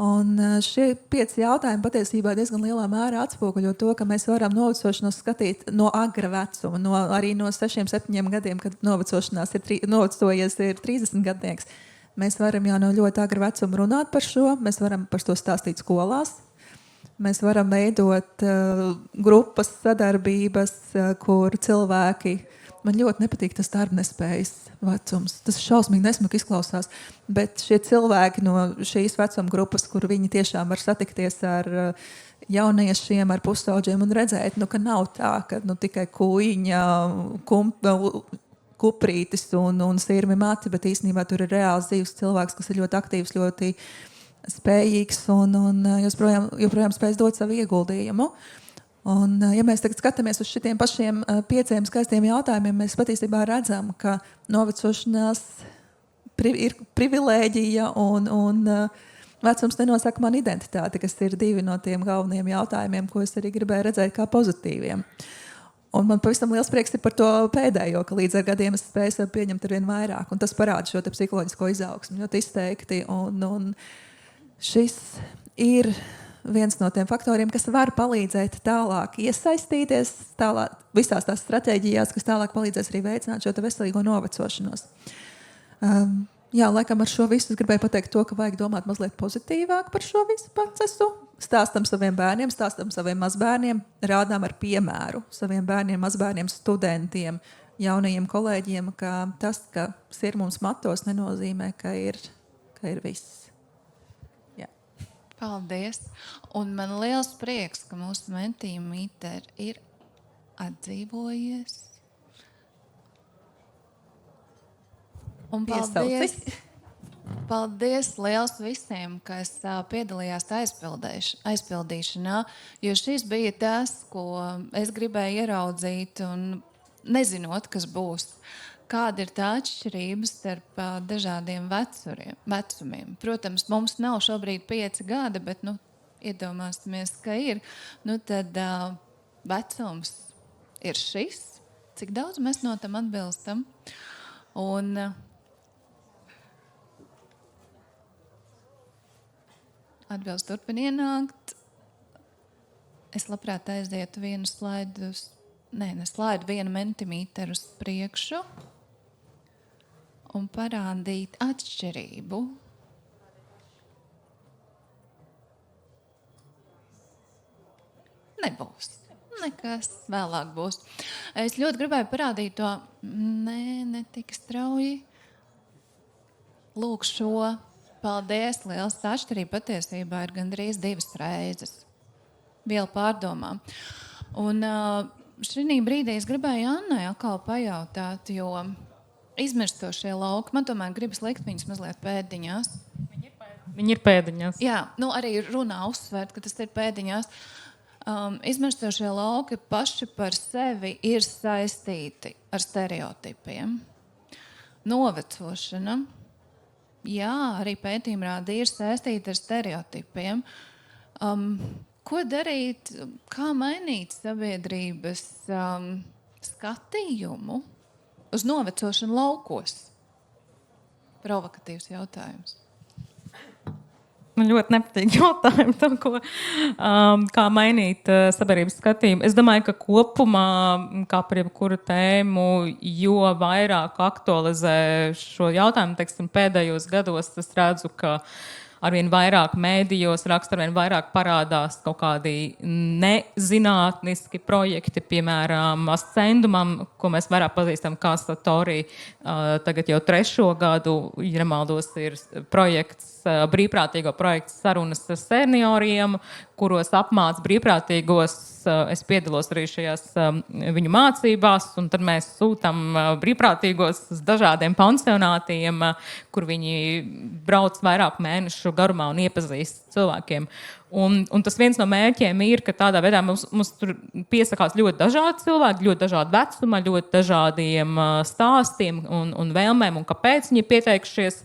Un šie 5 jautājumi patiesībā diezgan lielā mērā atspoguļo to, ka mēs varam novecošanos skatīt no agra vecuma, arī no 6-7 gadiem, kad novecojies ir 30 gadnieks. Mēs varam jau no ļoti agra vecuma runāt par šo, mēs varam par to stāstīt skolās. Mēs varam veidot grupas sadarbības, kur cilvēki, man ļoti nepatīk tas darbnespējas vecums, tas šausmīgi nesmuki izklausās, bet šie cilvēki no šīs vecuma grupas, kur viņi tiešām var satikties ar jauniešiem, ar pusauģiem un redzēt, ka nav tā, ka tikai kuiņa, kuprītis un sirmi mati, bet īstenībā tur ir reāls dzīves cilvēks, kas ir ļoti aktīvs, ļoti spējīgs un joprojām spēj dot savu ieguldījumu. Un, ja mēs tagad skatāmies uz šitiem pašiem 5 skaistiem jautājumiem, mēs patiesībā redzam, ka novecošanās ir privilēģija un vecums nenosaka man identitāti, kas ir 2 no tiem galvenajiem jautājumiem, ko es arī gribēju redzēt kā pozitīviem. Un man pavisam liels prieks ir par to pēdējo, ka līdz ar gadiem es spēju sev pieņemt ar vien vairāk. Un tas parāda šo te psiholoģisko izaugsmu ļoti izteikti. Un šis ir viens no tiem faktoriem, kas var palīdzēt tālāk iesaistīties visās tās stratēģijās, kas tālāk palīdzēs arī veicināt šo te veselīgo novecošanos. Jā, laikam ar šo visu es gribēju pateikt to, ka vajag domāt mazliet pozitīvāk par šo visu procesu. Stāstam saviem bērniem, stāstam saviem mazbērniem, rādām ar piemēru saviem bērniem, mazbērniem, studentiem, jaunajiem kolēģiem, ka tas, ka ir mums matos, nenozīmē, ka ir viss. Jā. Paldies! Un man liels prieks, ka mūsu mentīmīter ir atdzīvojies. Un paldies liels visiem, kas piedalījās aizpildīšanā, jo šis bija tas, ko es gribēju ieraudzīt un nezinot, kas būs. Kāda ir tā atšķirība starp dažādiem vecumiem? Protams, mums nav šobrīd 5 gadi, bet iedomāsimies, ka ir. Tad vecums ir šis. Cik daudz mēs no tam atbilstam? Un atbilst turpin ienākt. Es labprāt aizietu vienu slaidu, vienu mentimeteru uz priekšu un parādīt atšķirību. Nebūs. Nekas vēlāk būs. Es ļoti gribēju parādīt to, ne tik strauji. Lūk šo. Paldies, liels atšķirība patiesībā ir gandrīz 2 reizes. Viela pārdomām. Un šī brīdī es gribēju Annai atkal pajautāt, jo izmirstošie lauki, man tomēr gribas likt viņus mazliet pēdiņās. Viņi ir pēdiņās. Jā, arī runā uzsvērt, ka tas ir pēdiņās. Izmirstošie lauki paši par sevi ir saistīti ar stereotipiem. Novecošana, jā, arī pētījumi rāda, ir saistīti ar stereotipiem. Ko darīt, kā mainīt sabiedrības skatījumu uz novecošanu laukos? Provokatīvs jautājums. Man ļoti nepatīk jautājumi tam, kā mainīt sabiedrības skatījumu. Es domāju, ka kopumā, kā par jebkuru tēmu, jo vairāk aktualizē šo jautājumu, pēdējos gados es redzu, ka arvien vairāk mēdījos raksta, arvien vairāk parādās kaut kādi nezinātniski projekti, piemēram, Ascendumam, ko mēs vairāk pazīstam kā Satori. Tagad jau 3. gadu, ja nemaldos, ir projekts, brīvprātīgo projekts sarunas ar senioriem, kuros apmāca brīvprātīgos. Es piedalos arī šajās viņu mācībās, un tad mēs sūtam brīvprātīgos uz dažādiem pansionātiem, kur viņi brauc vairāk mēnešu garumā un iepazīst cilvēkiem. Un tas viens no mērķiem ir, ka tādā veidā mums tur piesakās ļoti dažādi cilvēki, ļoti dažādi vecuma, ļoti dažādiem stāstiem un vēlmēm, un kāpēc viņi pieteikušies.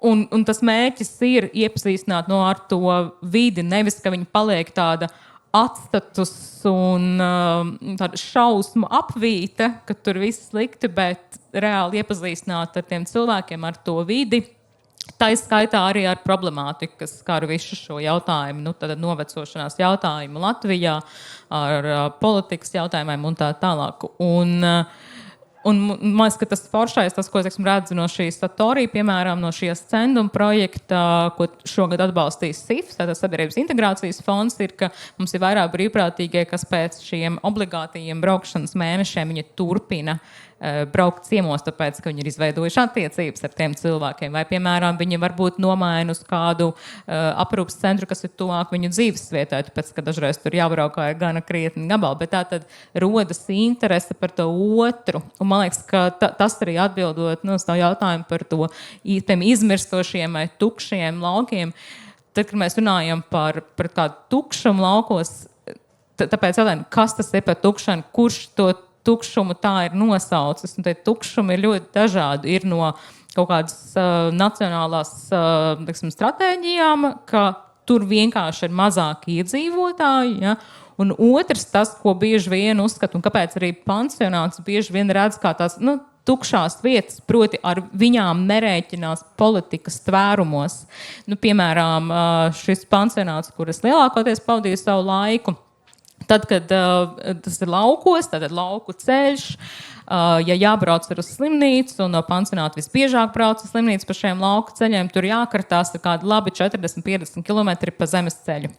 Un tas mērķis ir iepazīstināt ar to vidi, nevis, ka viņi paliek tāda atstatus un tāda šausmu apvīta, ka tur viss slikti, bet reāli iepazīstināt ar tiem cilvēkiem, ar to vidi. Tā izskaitā arī ar problemātiku, kas skar visu šo jautājumu, tad novecošanās jautājumu Latvijā, ar politikas jautājumiem un tā tālāk. Un man liekas, ka tas foršais, tas, ko es redzu no šīs Satori, piemēram, no šī Ascendum projekta, ko šogad atbalstīs SIF, tātad Sabiedrības integrācijas fonds, ir, ka mums ir vairāk brīvprātīgie, kas pēc šiem obligātajiem braukšanas mēnešiem viņi turpina braukt ciemos, tāpēc, ka viņi ir izveidojuši attiecības ar tiem cilvēkiem. Vai, piemēram, viņi varbūt nomaina uz kādu aprūpas centru, kas ir tuvāk viņu dzīvesvietai, tāpēc, ka dažreiz tur jābraukā ir gana krietni gabali, bet tā tad rodas interese par to otru. Un man liekas, ka tas arī atbildot uz tā jautājumu par to tiem izmirstošiem vai tukšiem laukiem. Tad, kad mēs runājam par kādu tukšumu laukos, tāpēc jautājumu, kas tas ir par tukšanu, kurš to tukšumu tā ir nosaucis. Un tie tukšumi ir ļoti dažādi. Ir no kaut kādas nacionālās stratēģijām, ka tur vienkārši ir mazāk iedzīvotāji. Ja? Un otrs, tas, ko bieži vien uzskata, un kāpēc arī pansionāts bieži vien redz kā tās tukšās vietas, proti ar viņām nerēķinās politikas tvērumos. Piemēram, šis pansionāts, kuras lielākoties pavadīja savu laiku, tad, kad tas ir laukos, tad ir lauku ceļš, ja jābrauc uz slimnīcu, un no pansionāta visbiežāk brauc uz slimnīcu pa šiem lauku ceļiem, tur jākartās ar kādi labi 40-50 kilometri pa zemes ceļu.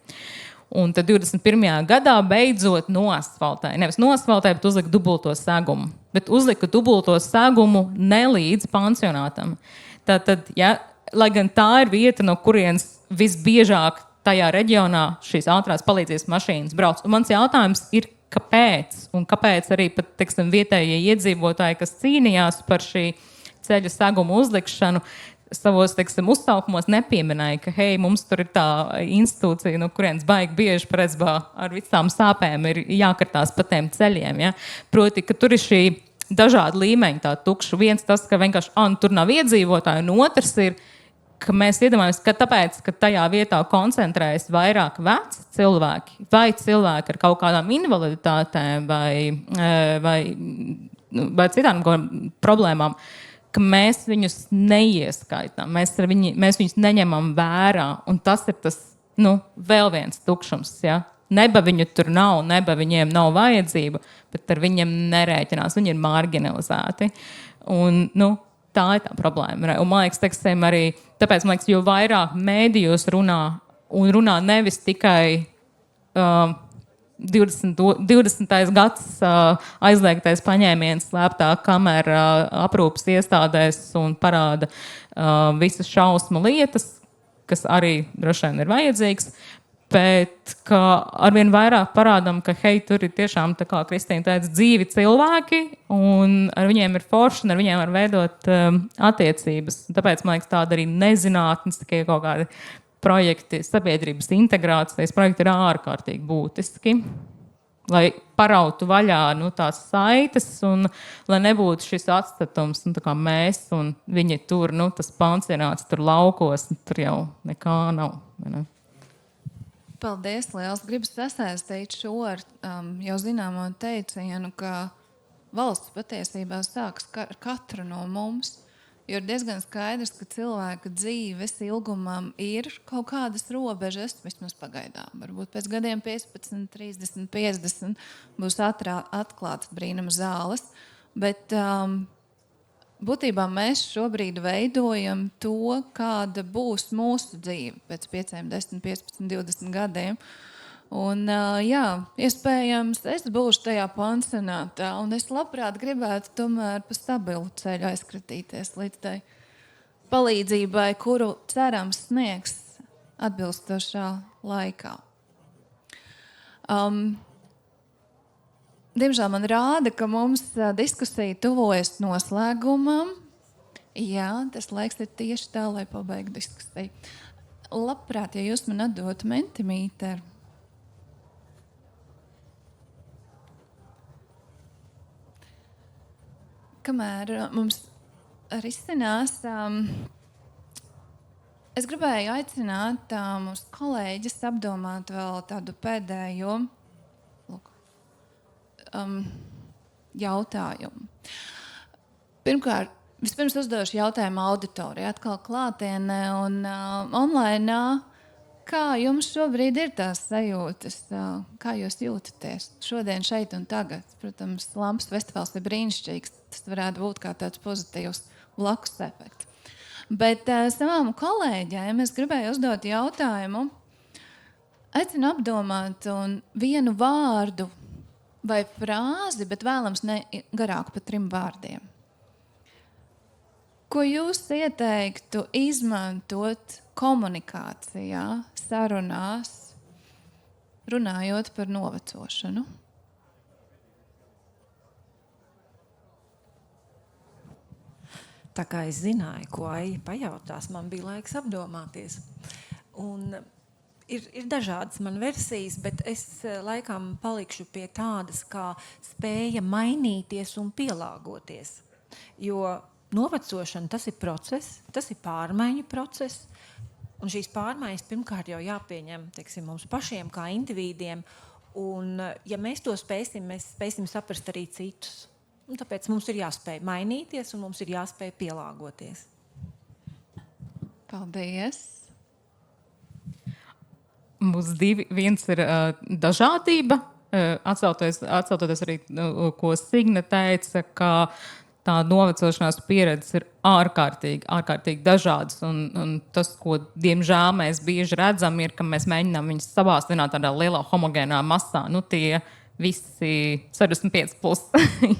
Un tad 21. gadā beidzot noasfaltēja. Nevis noasfaltēja, bet uzlika dubulto segumu. Bet uzlika dubulto segumu ne līdz pansionātam. Tātad, ja, lai gan tā ir vieta, no kurienes visbiežāk tajā reģionā šīs ātrās palīdzības mašīnas brauc. Un mans jautājums ir, kāpēc? Un kāpēc arī pat, vietējie iedzīvotāji, kas cīnījās par šī ceļa segumu uzlikšanu, savos, teiksim, uzsaukumos nepieminēja, ka, hei, mums tur ir tā institūcija, no kurienes baigi bieži paredzībā ar visām sāpēm ir jākartās pa tiem ceļiem. Ja? Proti, ka tur ir šī dažādi līmeņi tā tukša. Viens tas, ka vienkārši tur nav iedzīvotāji, un otrs ir, ka mēs iedomājamies, ka tāpēc, ka tajā vietā koncentrējas vairāk veci cilvēki vai cilvēki ar kaut kādām invaliditātēm vai citām problēmām, ka mēs viņus neieskaitām, mēs viņus neņemam vērā, un tas ir tas, vēl viens tukšums, ja? Neba viņu tur nav, neba viņiem nav vajadzība, bet ar viņiem nerēķinās, viņi ir marginalizēti. Un, tā ir tā problēma. Un, man liekas, teiksim, arī, tāpēc, man liekas, jo vairāk mēdījos runā nevis tikai 20. gads aizliegtais paņēmiens slēptā kamera aprūpas iestādēs un parāda visas šausmu lietas, kas arī droši vien ir vajadzīgs, bet ka arvien vairāk parādām, ka hei, tur ir tiešām, tā kā Kristīna teica, dzīvi cilvēki, un ar viņiem ir forši, un ar viņiem var veidot attiecības. Tāpēc, man liekas, tāda arī nezinātnes, tikai kaut kādi projekti, sabiedrības integrācijas projekti ir ārkārtīgi būtiski, lai parautu vaļā tās saites, un lai nebūtu šis atstatums, tā kā mēs un viņi tur, tas pansionāts tur laukos, tur jau nekā nav. Ne? Paldies, liels. Gribu sasaistīt šo ar jau zināmo teicienu, ka valsts patiesībā sāks ar katru no mums. Jo ir diezgan skaidrs, ka cilvēka dzīves ilgumam ir kaut kādas robežas, vismaz pagaidām. Varbūt pēc gadiem 15, 30, 50 būs atklātas brīnuma zāles. Bet būtībā mēs šobrīd veidojam to, kāda būs mūsu dzīve pēc 5, 10, 15, 20 gadiem. Un, iespējams, es būšu tajā pansionātā, un es labprāt gribētu tomēr pa stabilu ceļu aizkratīties līdz tai palīdzībai, kuru cerams sniegs atbilstošā laikā. Diemžēl man rāda, ka mums diskusija tuvojas noslēgumam. Jā, tas laiks ir tieši tā, lai pabeigtu diskusiju. Labprāt, ja jūs man atdotu mentimīteru. Kamēr mums risinās, es gribēju aicināt mūsu kolēģis apdomāt vēl tādu pēdējo jautājumu. Pirmkārt, vispirms uzdošu jautājumu auditorijai, atkal klātienē un online. Kā jums šobrīd ir tās sajūtas? Kā jūs jūtaties šodien, šeit un tagad? Protams, Lampas festivāls ir brīnišķīgs. Tas varētu būt kā tāds pozitīvs blakus efekts. Bet savām kolēģiem es gribēju uzdot jautājumu. Aicinu apdomāt un vienu vārdu vai frāzi, bet vēlams ne garāku par 3 vārdiem. Ko jūs ieteiktu izmantot komunikācijā, sarunās, runājot par novecošanu? Tā kā es zināju, ko Aija pajautās, man bija laiks apdomāties. Un ir dažādas man versijas, bet es laikam palikšu pie tādas, kā spēja mainīties un pielāgoties. Jo novecošana, tas ir process, tas ir pārmaiņu process, un šīs pārmaiņas pirmkārt jau jāpieņem, teiksim, mums pašiem kā individiem, un ja mēs to spēsim, mēs spēsim saprast arī citus. Un tāpēc mums ir jāspēj mainīties, un mums ir jāspēj pielāgoties. Paldies! Mums 2. Viens ir dažādība, atsautoties arī, ko Signe teica, ka tā novecošanās pieredze ir ārkārtīgi dažādas. Un tas, ko diemžēl mēs bieži redzam, ir, ka mēs mēģinām viņus savāstināt tādā lielā homogēnā masā. Tie visi 65 plus,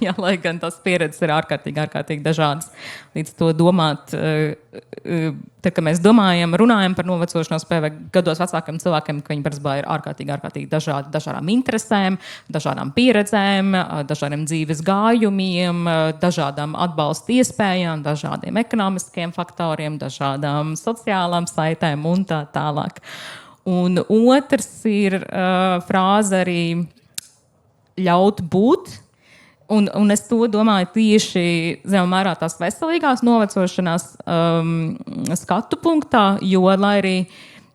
jā, lai gan tās pieredzes ir ārkārtīgi dažādas. Līdz to domāt, tad, kad mēs runājam par novecošanos vai gados vecākiem cilvēkiem, ka viņi parasti ir ārkārtīgi dažādi, dažādām interesēm, dažādām pieredzēm, dažādiem dzīves gājumiem, dažādām atbalsta iespējām, dažādiem ekonomiskiem faktoriem, dažādām sociālām saitēm un tā tālāk. Un otrs ir frāze arī ļaut būt, un es to domāju tieši zināmā mērā tās veselīgās novecošanās skatu punktā, jo, lai arī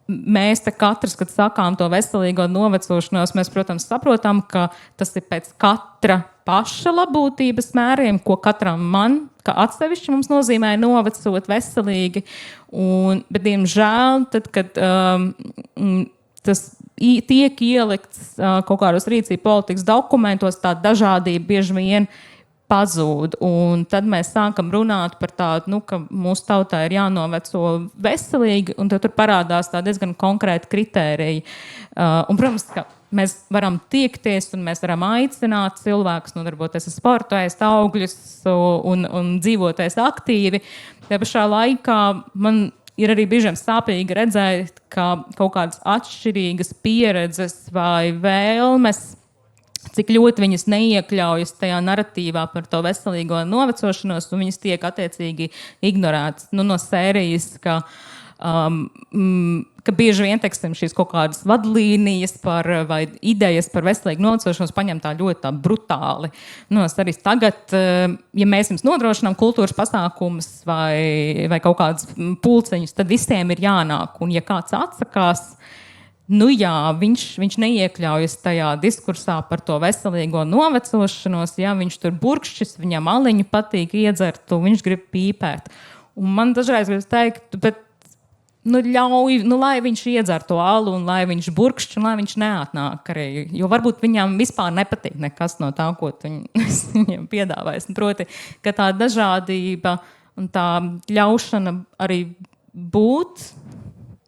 mēs te katrs, kad sakām to veselīgo novecošanos, mēs, protams, saprotam, ka tas ir pēc katra paša labbūtības mēriem, ko katram kā atsevišķi mums nozīmē novecot veselīgi, bet, diemžēl, tad, kad tas tiek ielikts kaut kādos rīcību politikas dokumentos, tā dažādība bieži vien pazūd. Un tad mēs sākam runāt par tādu, ka mūsu tautā ir jānoveco veselīgi, un tad tur parādās tā diezgan konkrēti kritēriji. Un, protams, ka mēs varam tiekties un mēs varam aicināt cilvēkus nodarboties ar sportu, ēst augļus un dzīvoties aktīvi. Tajā pašā laikā man ir arī bieži sāpīgi redzēt, ka kaut kādas atšķirīgas pieredzes vai vēlmes, cik ļoti viņas neiekļaujas tajā narratīvā par to veselīgo novecošanos, un viņas tiek attiecīgi ignorētas no sērijas, ka bieži vien, teiksim, šīs kaut kādas vadlīnijas vai idejas par veselīgu novecošanos paņem tā ļoti tā brutāli. Arī tagad, ja mēs jums nodrošinām kultūras pasākumus vai kaut kādas pulciņus, tad visiem ir jānāk. Un ja kāds atsakās, viņš neiekļaujas tajā diskursā par to veselīgo novecošanos, viņš tur burkšķis, viņam aliņu patīk iedzert, un viņš grib pīpēt. Un man dažreiz grib teikt, bet ļauj, lai viņš iedzer to alu un lai viņš burkšķi un lai viņš neatnāk arī. Jo varbūt viņam vispār nepatīk nekas no tā, ko viņam piedāvājas. Proti, ka tā dažādība un tā ļaušana arī būt,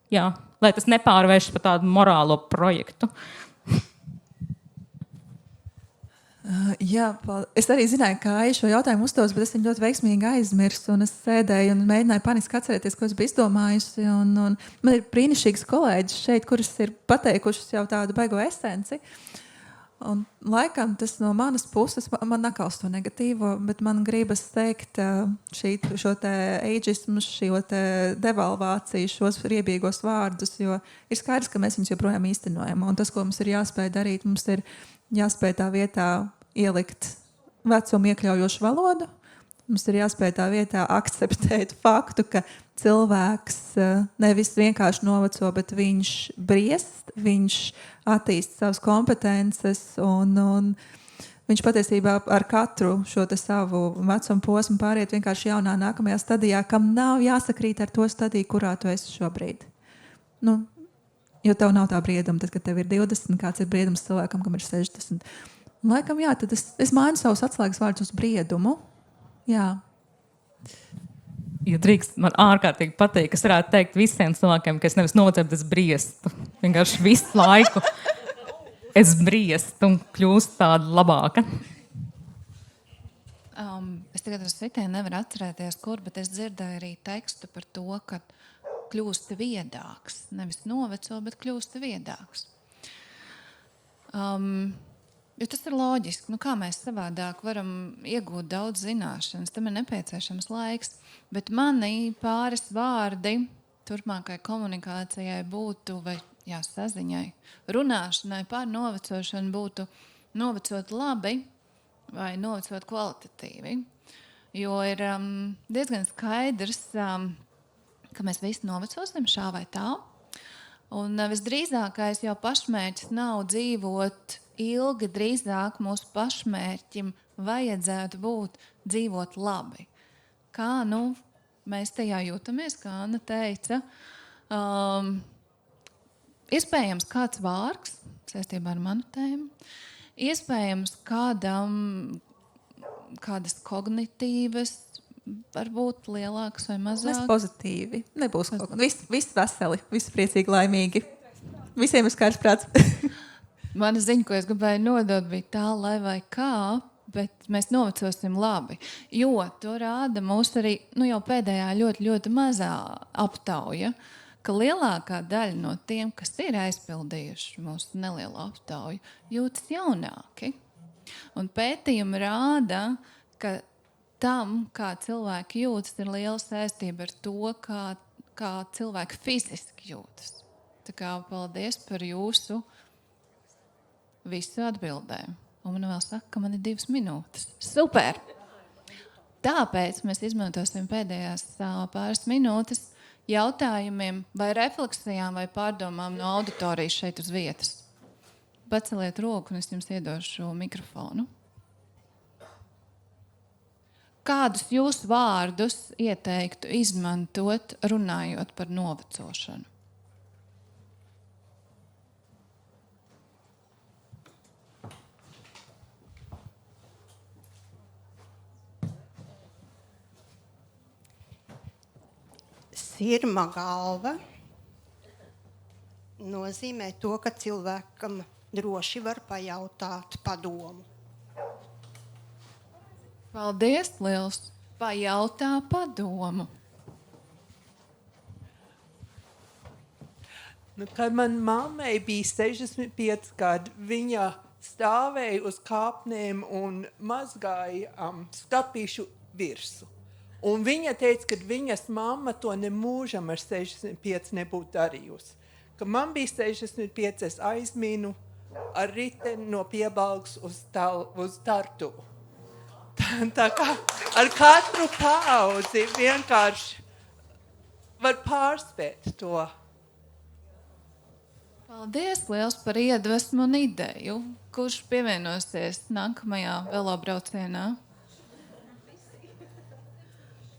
lai tas nepārvērš par tādu morālo projektu. Es arī zināju, ka Aija šo jautājumu uzdos, bet es viņu ļoti veiksmīgi aizmirsu. Es sēdēju un mēģināju paniski atcerēties, ko es biju izdomājusi. Un man ir brīnišķīgs kolēģis šeit, kuras ir pateikušas jau tādu baigo esenci. Un, laikam tas no manas puses, man nakals to negatīvo, bet man gribas teikt šo te ageismu, šo te devalvāciju, šos riebīgos vārdus, jo ir skaidrs, ka mēs viņus joprojām īstenojam. Un tas, ko mums ir jāspēj darīt, mums ir jāspēj tā vietā ielikt vecumu iekļaujošu valodu. Mums ir jāspēj tā vietā akceptēt faktu, ka cilvēks nevis vienkārši noveco, bet viņš briest, viņš attīst savas kompetences un viņš patiesībā ar katru šo te savu vecumu posmu pāriet vienkārši jaunā nākamajā stadijā, kam nav jāsakrīt ar to stadiju, kurā tu esi šobrīd. Jo tev nav tā brieduma, tad, kad tev ir 20, kāds ir briedums cilvēkam, kam ir 60. Un, laikam, tad es mainu savus atslēgas vārdus uz briedumu. Jā. Ja drīkst, man ārkārtīgi patīk, es varētu teikt visiem cilvēkiem, ka es nevis novecoju, bet es briestu. Vienkārši visu laiku es briestu un kļūstu tāda labāka. Es tagad ar sitienu nevaru atcerēties, bet es dzirdēju arī tekstu par to, ka kļūst viedāks. Nevis noveco, bet kļūst viedāks. Jo tas ir loģiski. Kā mēs savādāk varam iegūt daudz zināšanas? Tam ir nepieciešams laiks. Bet mani pāris vārdi turpmākai komunikācijai būtu, vai saziņai, runāšanai par novecošanu būtu novecot labi vai novecot kvalitatīvi. Jo ir diezgan skaidrs, ka mēs visi novecosim šā vai tā. Un visdrīzākais jau pašmērķis nav dzīvot ilgi, drīzāk mūsu pašmērķim vajadzētu būt dzīvot labi. Kā mēs tajā jūtamies, kā Anna teica. Iespējams kāds vārgs saistībā ar manu tēmu. Iespējams kādas kognitīvas, varbūt lielākas vai mazākas. Mēs pozitīvi. Nebūs kaut kā. Viss veseli, viss priecīgi, laimīgi. Visiem ir skaidrs prāts. Mana ziņa, ko es gribēju nodot, bija tā, lai vai kā, bet mēs novecosim labi. Jo to rāda mūsu arī jau pēdējā ļoti, ļoti mazā aptauja, ka lielākā daļa no tiem, kas ir aizpildījuši mūsu nelielo aptauju, jūtas jaunāki. Un pētījumi rāda, ka tam, kā cilvēki jūtas, ir liela saistība ar to, kā cilvēki fiziski jūtas. Tā kā paldies par jūsu visu atbildēm. Un man vēl saka, ka man ir 2 minūtes. Super! Tāpēc mēs izmantosim pēdējās pāris minūtes jautājumiem vai refleksijām vai pārdomām no auditorijas šeit uz vietas. Paceliet roku un es jums iedošu mikrofonu. Kādus jūs vārdus ieteiktu izmantot, runājot par novecošanu? Sirma galva nozīmē to, ka cilvēkam droši var pajautāt padomu. Paldies, liels! Pajautā padomu. Kad man mammai bija 65 gadi, viņa stāvēja uz kāpnēm un mazgāja skapīšu virsmu. Un viņa teica, ka viņas mamma to nemūžam ar 65 nebūtu darījusi. Kad man bija 65, es aizminu ar riteni no Piebalgas uz Tartu. Tā kā ar katru paudzi vienkārši var pārspēt to. Paldies liels par iedvesmu un ideju. Kurš pievienosies nākamajā velobraucienā?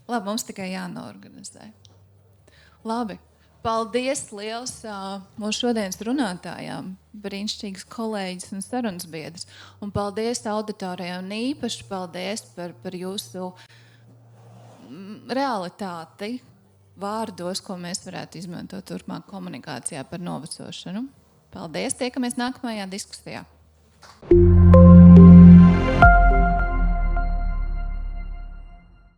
Labi, mums tikai jānoorganizē. Labi, paldies liels mūsu šodienas runātājām, brīnišķīgas kolēģis un sarunas biedrs. Un paldies auditorijai un īpaši paldies par jūsu realitāti vārdos, ko mēs varētu izmantot turpmāk komunikācijā par novecošanu. Paldies, tiekamies nākamajā diskusijā.